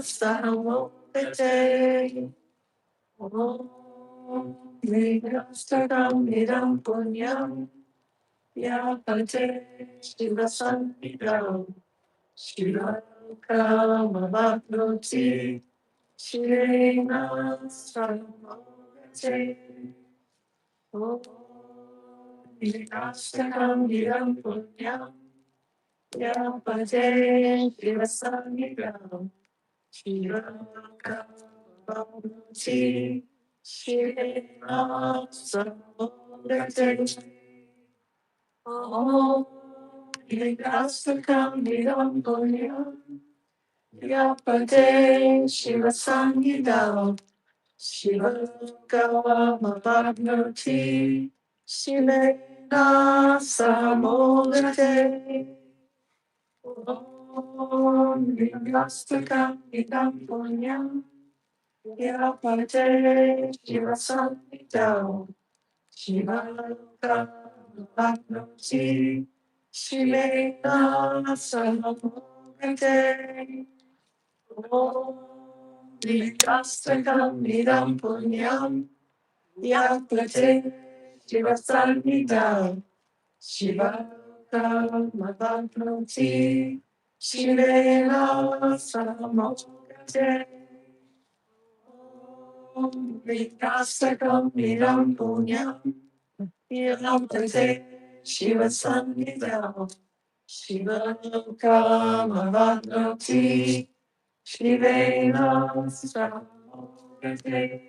Samogate Om Rastakam Nidam Punyam Yapate Shiva Sanidam Shivakamavapnoti Shirena Samogate Om Vinastakam Nidam Punyam Yapate Shivasanidam Shivakamavapnoti Shirena Samogate Om Vinastakam Nidam Punyam Yapate Shiva Sangidam Shiva Gama Bhagnati Shivena Samogate Om Vingastakam Idam Punyam Yapate Shiva Sangidam Shiva Gama Bhagnati Shivena Samogate Om Vikastakam Nidam Punyam Yapate Shivasanidam Shivakam Madhaprati Shivena Samogate Om Vikastakam Nidam Punyam Yapate Shivasanidam Shivakam Madhaprati Shivena Samogate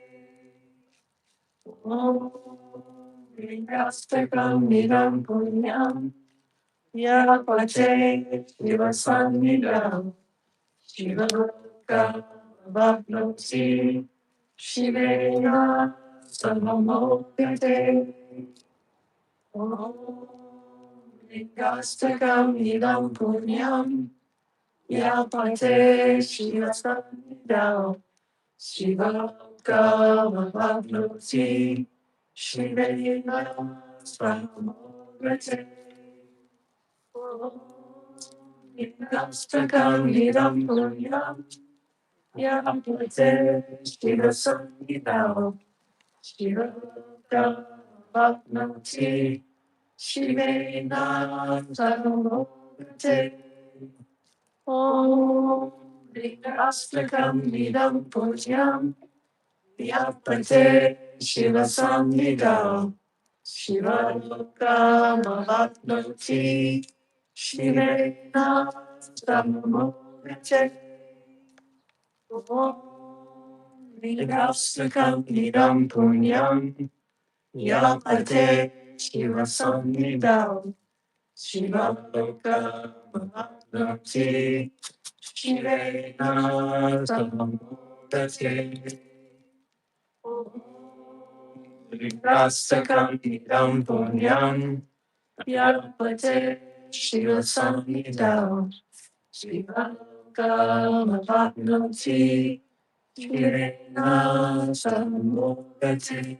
Om Vingastakam Nidam Punyam Yapate Shivasanidam Shivakam Bhagnoti Shivena Samogate Om Vingastakam Nidam Punyam Yapate Shivasanidam Shivakam Bhagnoti Shivena Samogate Om Vinastakam Nidam Punyam Yapate Shivasanidam Shivakam Bhakti Shivena Samogate Om Astakam Nidam Punyam Yapate Shiva Samnidam Shiva Lokamavapnoti Shivena Samogate Om Astakam Nidam Punyam Yapate Shiva Samnidam Shiva Lokamavapnoti Shivena Samogate Rastakam Idam Punyam Yapate Shiva Samhidam Shiva Kamavapnoti Shivena Samogate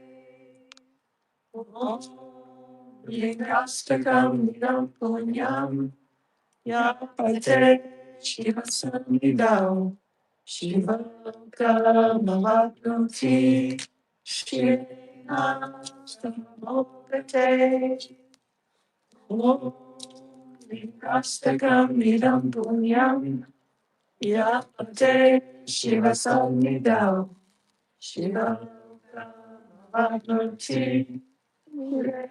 Rastakam Idam Punyam Yapate Shiva Samhidam Shiva Kamavapnoti Shivena Samogate Om Rastakam Nidam Punyam Yapate Shiva Samnidam Shiva Kamavapnoti Shivena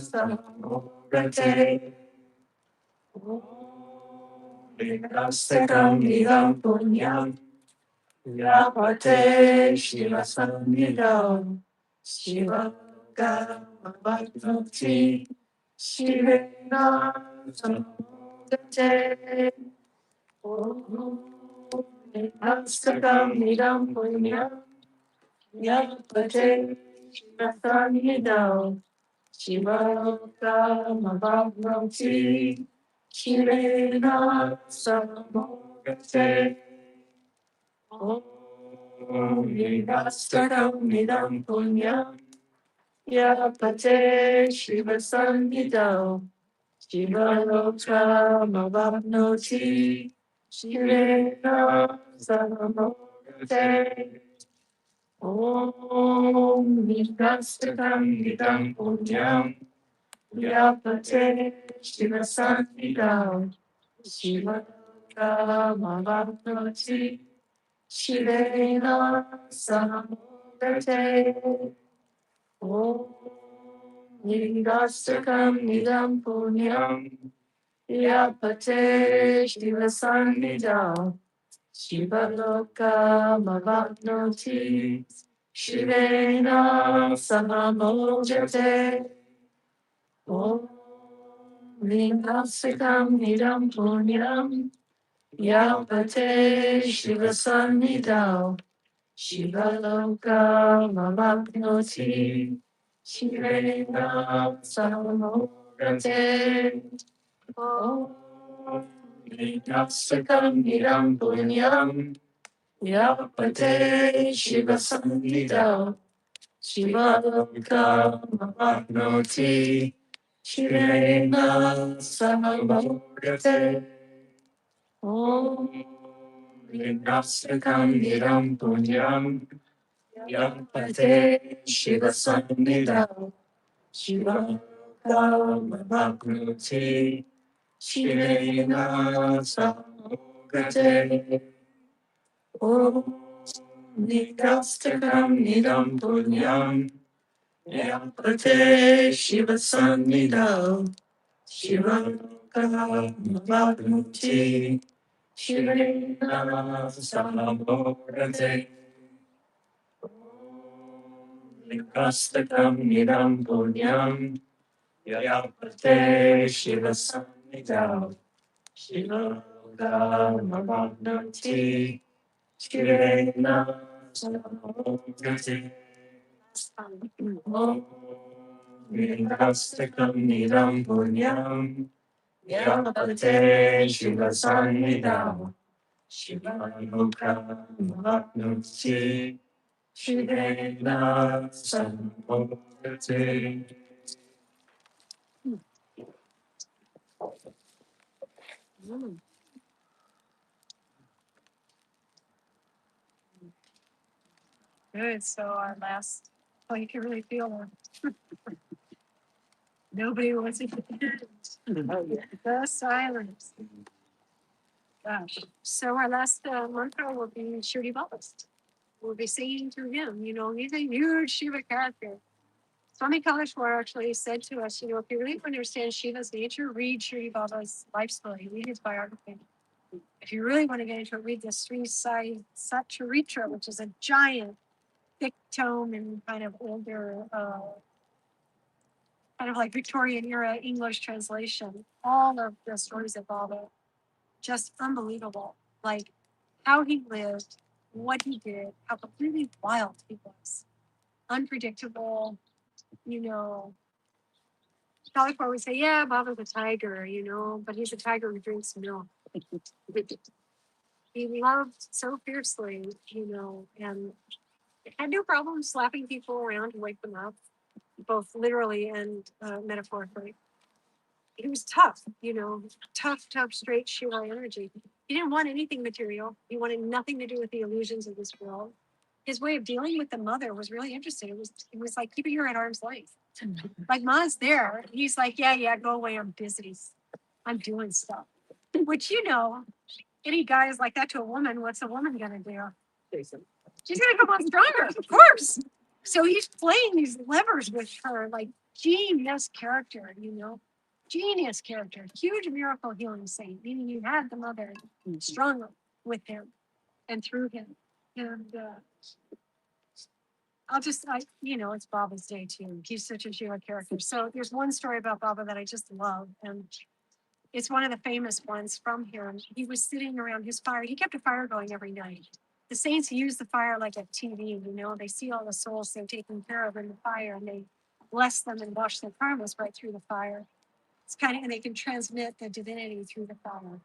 Samogate Om Rastakam Nidam Punyam Yapate Shiva Samnidam Shiva Kamavapnoti Shivena Samogate Om Astakam Nidam Punyam Yapate Shiva Samnidam Shiva Kamavapnoti Shivena Samogate Om Astakam Nidam Punyam Yapate Shiva Samhidam Shiva Kamavapnoti Shivena Samogate Om Astakam Nidam Punyam Yapate Shiva Samhidam Shiva Kamavapnoti Shivena Samogate Om Nidastakam Nidam Punyam Yapate Shiva Sannidam Shiva Lokamavapnoti Shivena Samamojate Om Nidastakam Nidam Punyam Yapate Shiva Sannidam Shiva Lokamavapnoti Shivena Samogate Om Astakam Nidam Punyam Yapate Shiva Samhidam Shiva Lokamavapnoti Shivena Samogate Om Astakam Nidam Punyam Yapate Shiva Samhidam Shiva Kamavapnoti Shivena Samogate Om Nidastakam Nidam Punyam Yapate Shiva Samhidam Shiva Kamavapnoti Shivena Samogate Nidastakam Nidam Punyam Yapate Shiva Samhidam Shiva Kamavapnoti Shivena Samogate Om Nidastakam Nidam Punyam Yapate Shiva Samhidam Shiva Kamavapnoti Shivena Samogate. Good. So our last So you can really feel it. Nobody wants to get the silence. Gosh. So our last mantra will be Shri Baba's. We'll be singing through him. You know, he's a huge Shiva character. Swami Kaleshwar actually said to us, you know, if you really want to understand Shiva's nature, read Shri Baba's life story, read his biography. If you really want to get into it, read the Sri Sai Satcharitra, which is a giant, thick tome and kind of older, kind of like Victorian era English translation. All of the stories of Baba, just unbelievable. Like how he lived, what he did, how completely wild he was, unpredictable. You know, Kalishwar would say, "Yeah, Baba's a tiger," you know, but he's a tiger who drinks milk. He loved so fiercely, you know, and had no problem slapping people around to wake them up, both literally and metaphorically. He was tough, you know, tough, straight, Shiva energy. He didn't want anything material. He wanted nothing to do with the illusions of this world. His way of dealing with the mother was really interesting. It was like keeping her at arm's length. Like Ma's there. He's like, yeah, go away. I'm busy. I'm doing stuff. Which, you know, any guy is like that to a woman. What's a woman gonna do? She's gonna come on stronger, of course. So he's playing these levers with her, like genius character, you know, genius character, huge miracle healing saint, meaning he had the mother stronger with him and through him. And you know, it's Baba's day too. He's such a Shiva character. So there's one story about Baba that I just love, and it's one of the famous ones from him. He was sitting around his fire. He kept a fire going every night. The saints use the fire like a TV, you know, they see all the souls they're taking care of in the fire, and they bless them and wash their karmas right through the fire. It's kind of, and they can transmit the divinity through the fire.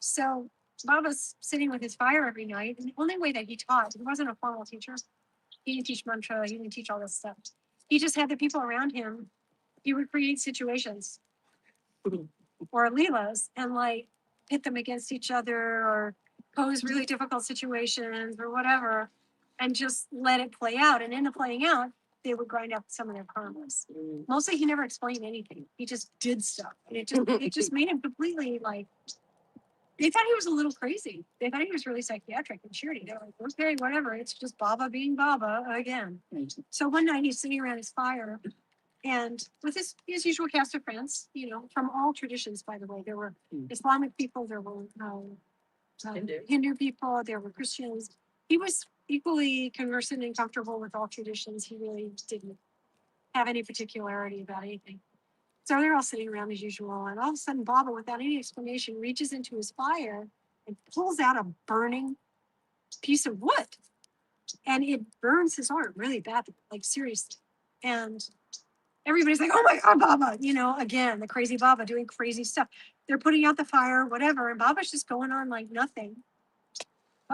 So Baba's sitting with his fire every night, and the only way that he taught, he wasn't a formal teacher. He didn't teach mantra, he didn't teach all this stuff. He just had the people around him. He would create situations or leelas and like pit them against each other or pose really difficult situations or whatever and just let it play out. And in the playing out, they would grind up some of their karmas. Mostly he never explained anything. He just did stuff. And it just made him completely like, they thought he was a little crazy. They thought he was really psychiatric and shirty. They're like, okay, whatever. It's just Baba being Baba again. So one night he's sitting around his fire and with his usual cast of friends, you know, from all traditions, by the way. There were Islamic people, there were Hindu people, there were Christians. He was equally conversant and comfortable with all traditions. He really didn't have any particularity about anything. So they're all sitting around as usual. And all of a sudden, Baba, without any explanation, reaches into his fire and pulls out a burning piece of wood. And it burns his arm really badly, like seriously. And everybody's like, oh my God, Baba, you know, again, the crazy Baba doing crazy stuff. They're putting out the fire, whatever. And Baba's just going on like nothing.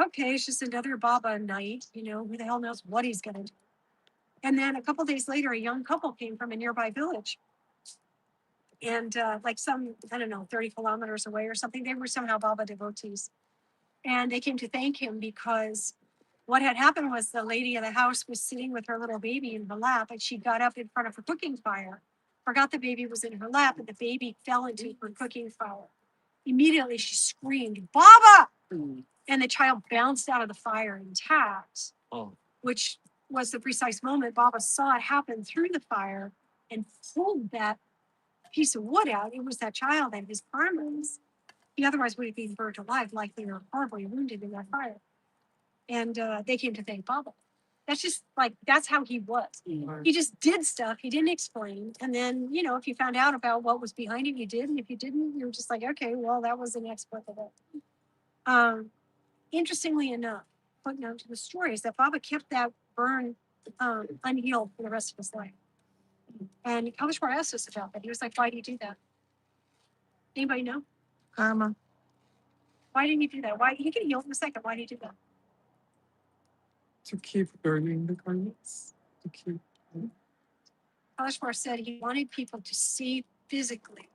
Okay, it's just another Baba night, you know, who the hell knows what he's going to do. And then a couple days later, a young couple came from a nearby village. And like some, I don't know, 30 kilometers away or something, they were somehow Baba devotees. And they came to thank him because what had happened was the lady of the house was sitting with her little baby in her lap, and she got up in front of her cooking fire, forgot the baby was in her lap, and the baby fell into her cooking fire. Immediately she screamed, Baba! And the child bounced out of the fire intact, which was the precise moment Baba saw it happen through the fire and pulled that piece of wood out. It was that child and his arms. He otherwise would have been burned alive, likely or horribly wounded in that fire. And they came to thank Baba. That's just like, that's how he was. He just did stuff. He didn't explain. And then, you know, if you found out about what was behind it, you did. And if you didn't, you were just like, okay, well, that was inexplicable. Interestingly enough, footnote to the story is that Baba kept that burn unhealed for the rest of his life. And Kaleshwar asked us about that. He was like, why do you do that? Anybody know? Karma. Why didn't you do that? Why? He can heal in a second. Why do you do that? To keep burning the karmas. To keep. Kaleshwar said he wanted people to see physically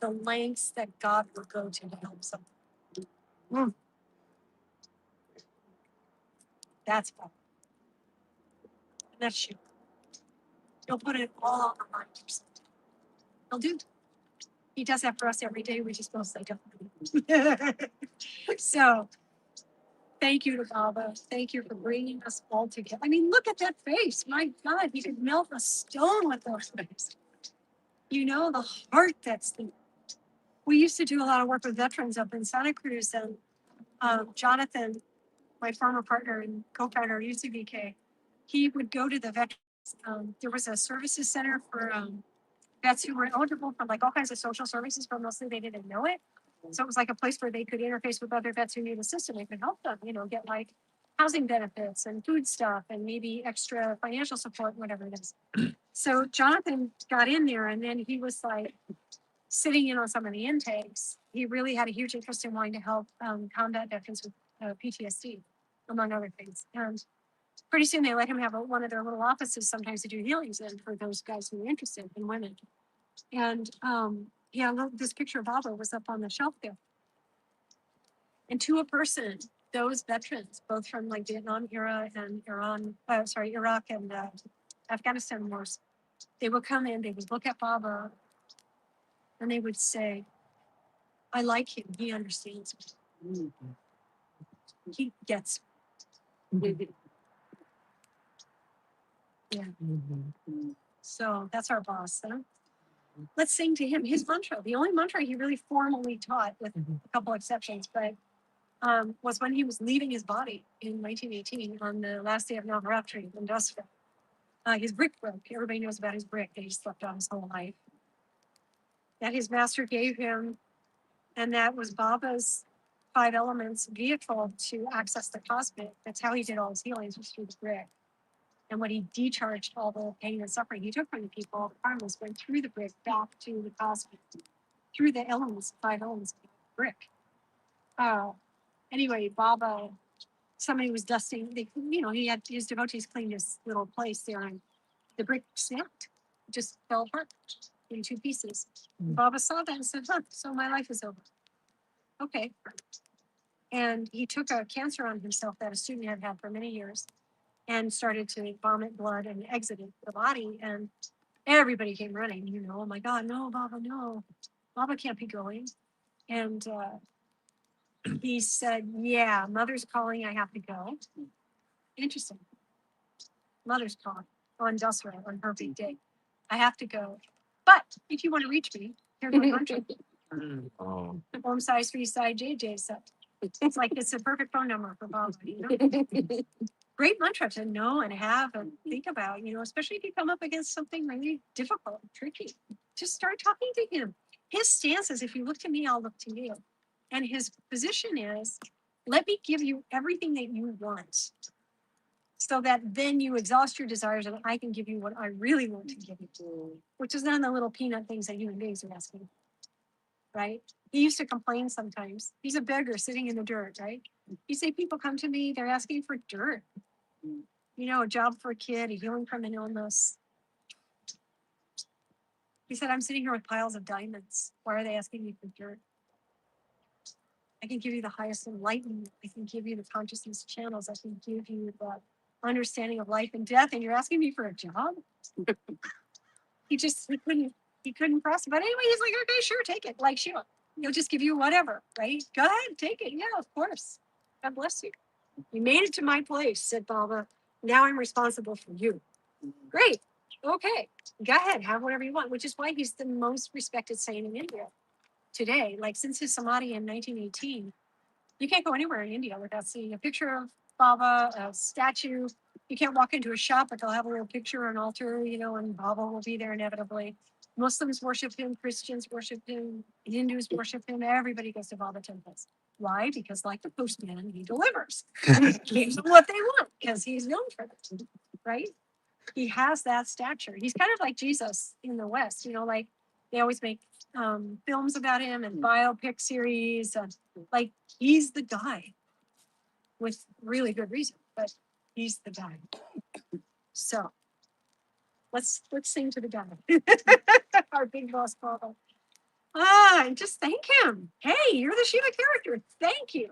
the lengths that God will go to help someone. That's Baba. And that's you. He'll put it all on the mind or something. He'll do. He does that for us every day. We just mostly don't. So thank you to Baba. Thank you for bringing us all together. I mean, look at that face. My God, he could melt a stone with those things. You know, the heart that's there. We used to do a lot of work with veterans up in Santa Cruz, and Jonathan, my former partner and co-founder of UCBK, he would go to the veterans. There was a services center for vets who were eligible for like all kinds of social services, but mostly they didn't know it. So it was like a place where they could interface with other vets who need assistance. They could help them, you know, get like housing benefits and food stuff and maybe extra financial support, whatever it is. So Jonathan got in there, and then he was like sitting in on some of the intakes. He really had a huge interest in wanting to help combat veterans with PTSD, among other things. And pretty soon they let him have one of their little offices sometimes to do healings in for those guys who were interested in women. And yeah, look, this picture of Baba was up on the shelf there. And to a person, those veterans, both from like Vietnam era and Iraq and Afghanistan wars, they would come in, they would look at Baba, and they would say, I like him, he understands me. He gets me. Yeah. So that's our boss. Huh? Let's sing to him his mantra. The only mantra he really formally taught, with a couple exceptions, but was when he was leaving his body in 1918 on the last day of Maha Shiva Rathri in Dasra. His brick broke. Everybody knows about his brick that he slept on his whole life. That his master gave him, and that was Baba's 5 elements vehicle to access the cosmic. That's how he did all his healings, was through the brick. And when he decharged all the pain and suffering he took from the people, the karmas went through the brick back to the cosmic, through the elements, 5 elements of the brick. Anyway, Baba, somebody was dusting, he had his devotees clean his little place there, and the brick snapped, just fell apart in 2 pieces. Baba saw that and said, so my life is over. Okay. And he took a cancer on himself that a student had had for many years and started to vomit blood and exited the body. And everybody came running, oh my God, no, Baba, no. Baba can't be going. And he said, yeah, mother's calling, I have to go. Interesting. Mother's calling on Dasra on her big day. I have to go. But if you want to reach me, here's my mantra. Om Sai Sri Sai JJ Sat. It's like it's a perfect phone number for Baba. Great mantra to know and have and think about, especially if you come up against something really difficult, tricky. Just start talking to him. His stance is, if you look to me, I'll look to you. And his position is, let me give you everything that you want, so that then you exhaust your desires and I can give you what I really want to give you, which is not the little peanut things that human beings are asking. Right? He used to complain sometimes. He's a beggar sitting in the dirt, right? You say people come to me, they're asking for dirt. A job for a kid, a healing from an illness. He said, I'm sitting here with piles of diamonds. Why are they asking me for dirt? I can give you the highest enlightenment. I can give you the consciousness channels. I can give you the understanding of life and death. And you're asking me for a job? he couldn't cross it. But anyway, he's like, okay, sure, take it. Like Shiva. He'll just give you whatever, right? Go ahead, take it. Yeah, of course. God bless you. You made it to my place, said Baba. Now I'm responsible for you. Great. Okay. Go ahead, have whatever you want, which is why he's the most respected saint in India today. Like since his samadhi in 1918, you can't go anywhere in India without seeing a picture of Baba, a statue. You can't walk into a shop, but they'll have a little picture or an altar, and Baba will be there inevitably. Muslims worship him, Christians worship him, Hindus worship him. Everybody goes to Baba temples. Why? Because like the postman, he delivers. He gives them what they want because he's known for that, right? He has that stature. He's kind of like Jesus in the West, like they always make films about him and biopic series. Like he's the guy with really good reason, but he's the guy. So let's sing to the guy, our big boss Baba. And just thank him. Hey, you're the Shiva character. Thank you.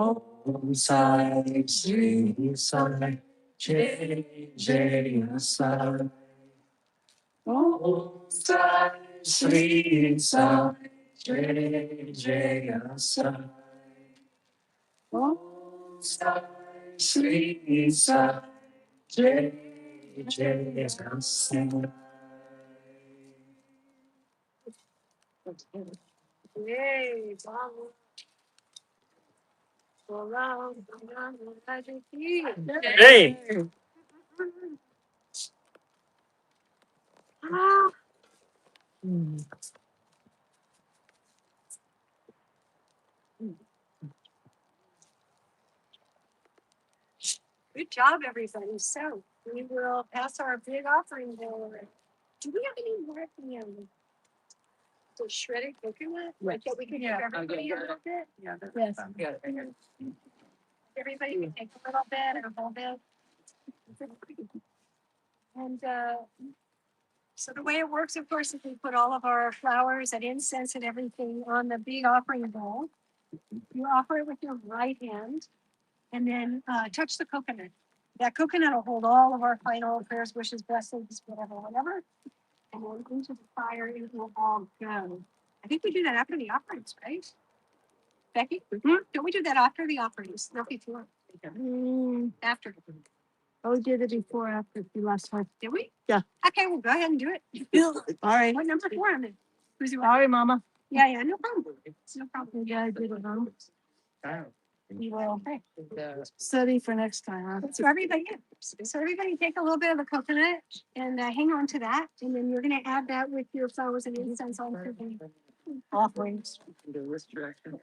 Om Sai Sri Sai Jai Jaya Sai. Om Sai Sri Sai Jai Jaya Sai. Om Sai Sri Sai Jai Jaya Sai. Yay, bravo. Hey! Ah, good job, everybody. So we will pass our big offering bowl. Do we have any more at the the shredded coconut? Like that we can give everybody a little bit? Yeah, Yes. yeah. Everybody can take a little bit and a whole bit. And so the way it works, of course, is we put all of our flowers and incense and everything on the big offering bowl. You offer it with your right hand and then touch the coconut. That coconut will hold all of our final prayers, wishes, blessings, whatever, whatever. And then into the fire, it will all go. I think we do that after the offerings, right? Becky? Don't we do that after the offerings, not before? After. Oh, we did it before, after the last one. Did we? Yeah. Okay, well, go ahead and do it. All right. What number 4 am I? Who's your? Sorry, Mama. Yeah, no problem. No problem. Yeah, I did it wrong. You will. Okay. Study for next time, huh? So everybody take a little bit of the coconut and hang on to that. And then you're going to add that with your flowers and incense on the offerings.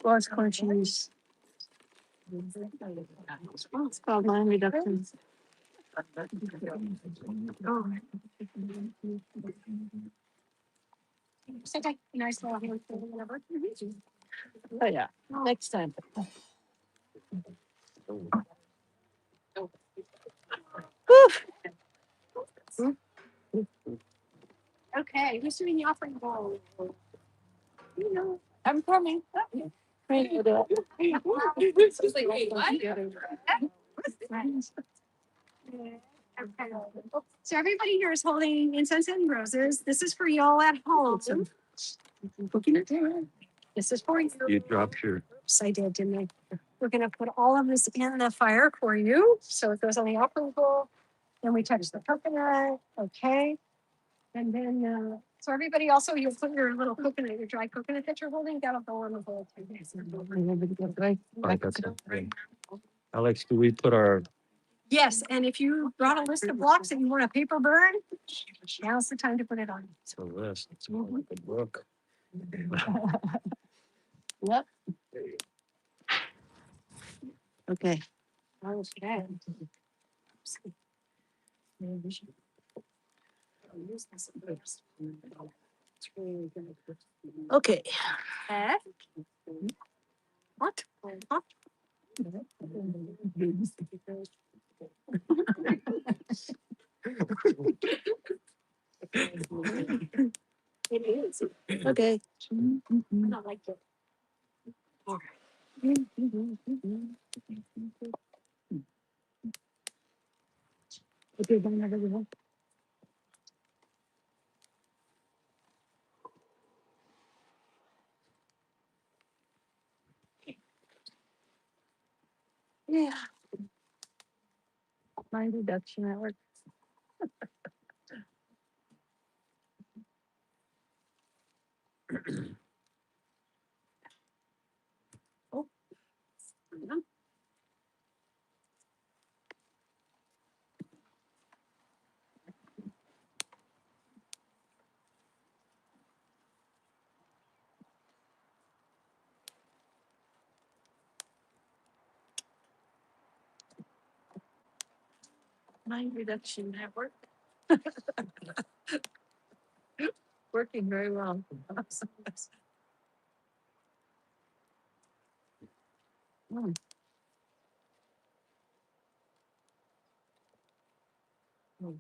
Well, it's corn cheese. It's called line reduction. Oh. Okay, nice little handful, whatever. Oh, yeah. Next time. Okay, who's doing the offering bowl? You know, I'm coming. Right. Okay. So everybody here is holding incense and roses. This is for y'all at home. This is for you. You dropped your. Oops, I did, didn't I? We're gonna put all of this in the fire for you. So it goes on the offering bowl. Then we touch the coconut. Okay. And then, so everybody also, you'll put your little coconut, your dry coconut that you're holding, that'll go on the bowl too. Right, that's it. Alex, do we put our. Yes, and if you brought a list of blocks and you want a paper burn, now's the time to put it on. It's a list. It's like a book. Yep. Okay. Okay. Maybe we should use this first. It's really good. Okay. What? What? It is. Okay. I don't like it. All right. Okay, bye, everyone. Yeah. Mind reduction at work. Oh. Mind reduction at work. Working very well. Mm. Mm.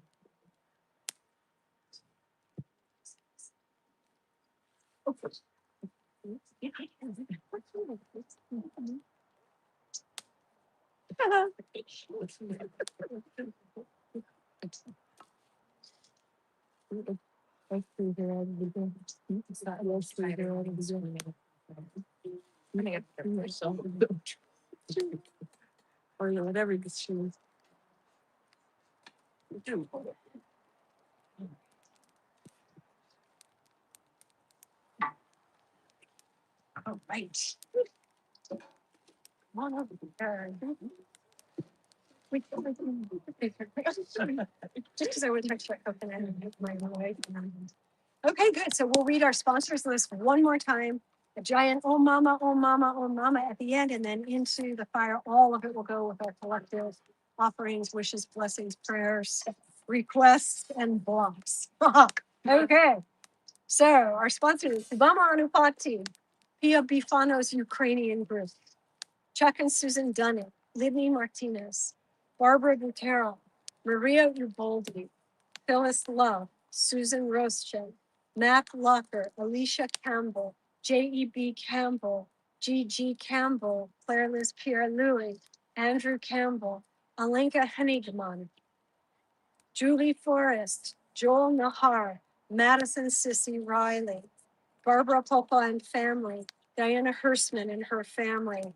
Oh, yeah, I can. Or whatever you choose. All right. Come on over there. Just because I would touch that coconut and make my way. Okay, good. So we'll read our sponsors list one more time. A giant oh mama, oh mama, oh mama at the end, and then into the fire. All of it will go with our collective offerings, wishes, blessings, prayers, requests, and blocks. Okay. So our sponsor is Mama Anupati, Pia Bifano's Ukrainian group, Chuck and Susan Dunning, Libby Martinez, Barbara Butero, Maria Uboldi, Phyllis Love, Susan Roschen, Matt Locker, Alicia Campbell, J.E.B. Campbell, G.G. Campbell, Claire Liz Pierre Louis, Andrew Campbell, Alenka Henigman, Julie Forrest, Joel Nahar, Madison Sissy Riley, Barbara Popa and family, Diana Hersman and her family,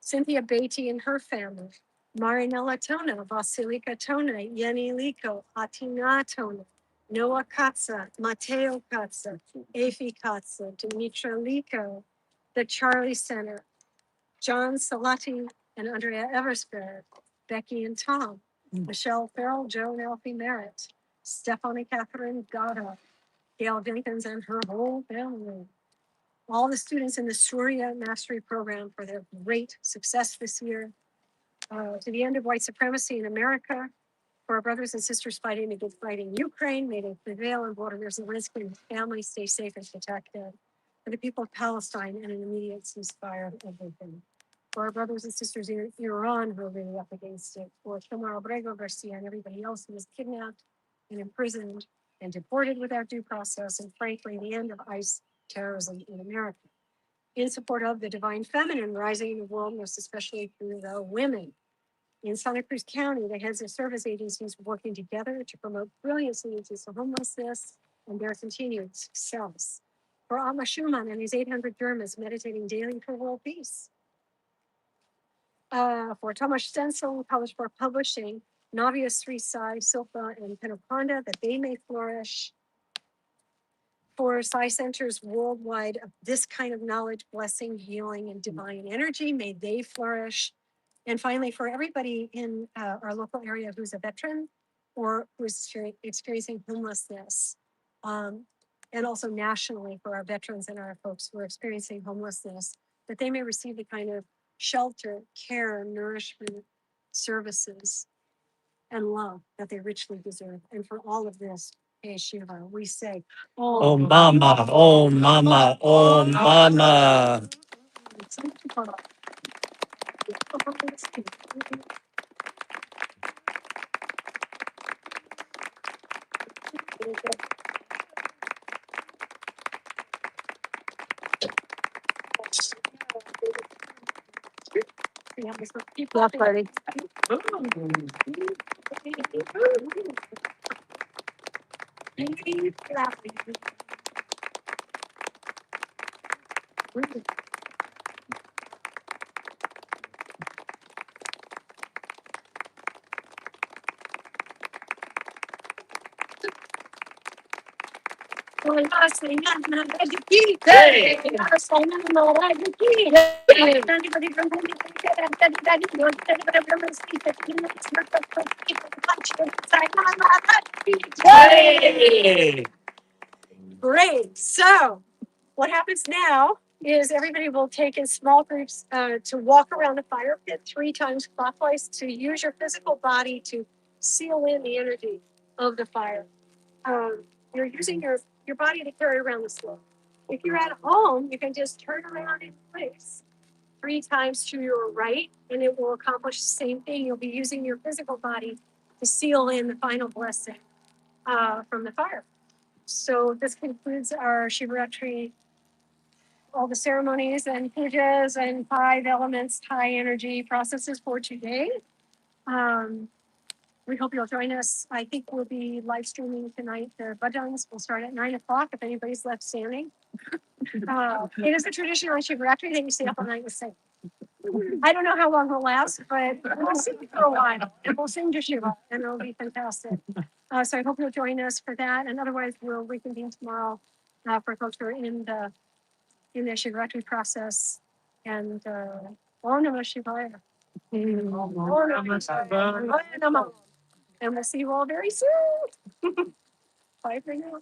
Cynthia Beatty and her family, Marinella Tona, Vasilika Tona, Yeni Liko, Atina Tona, Noah Katza, Mateo Katza, Afi Katza, Dimitra Liko, the Charlie Center, John Salati and Andrea Eversberg, Becky and Tom, Michelle Farrell, Joe and Alfie Merritt, Stephanie Catherine Gata, Gail Jenkins and her whole family. All the students in the Surya Mastery Program for their great success this year. To the end of white supremacy in America, for our brothers and sisters fighting a good fight in Ukraine, may they prevail and Volodymyr Zelensky and his family stay safe and protected. For the people of Palestine and an immediate ceasefire of everything. For our brothers and sisters in Iran who are really up against it. For Tomar Abrego Garcia and everybody else who was kidnapped and imprisoned and deported without due process. And frankly, the end of ICE terrorism in America. In support of the divine feminine rising in the world, most especially through the women. In Santa Cruz County, the heads of service agencies working together to promote brilliant solutions to homelessness and their continued success. For Amma Schumann and his 800 Germans meditating daily for world peace. For Thomas Stencil, Kaleshwar Publishing, Navia Sri Sai, Silpa, and Panaponda, that they may flourish. For Sai Centers worldwide of this kind of knowledge, blessing, healing, and divine energy, may they flourish. And finally, for everybody in our local area who's a veteran or who's experiencing homelessness, and also nationally for our veterans and our folks who are experiencing homelessness, that they may receive the kind of shelter, care, nourishment, services, and love that they richly deserve. And for all of this, hey Shiva, we say, Oh mama, oh mama, oh mama. Block party. Hey! Great. So what happens now is everybody will take in small groups to walk around the fire pit 3 times clockwise to use your physical body to seal in the energy of the fire. You're using your body to carry around the smoke. If you're at home, you can just turn around in place 3 times to your right, and it will accomplish the same thing. You'll be using your physical body to seal in the final blessing from the fire. So this concludes our Shivaratri all the ceremonies and pujas and 5 elements, high energy processes for today. Um, we hope you'll join us. I think we'll be live streaming tonight. The bhajans will start at 9 o'clock if anybody's left standing. It is a tradition on Shivaratri that you stay up all night and sing. I don't know how long we'll last, but we'll sing for a while and we'll sing to Shiva and it'll be fantastic. So I hope you'll join us for that. And otherwise, we'll reconvene tomorrow for folks who are in the Shivaratri process. And Om Namah Shivaya. Om Namah Shivaya. Om Namah. And we'll see you all very soon. Bye for now.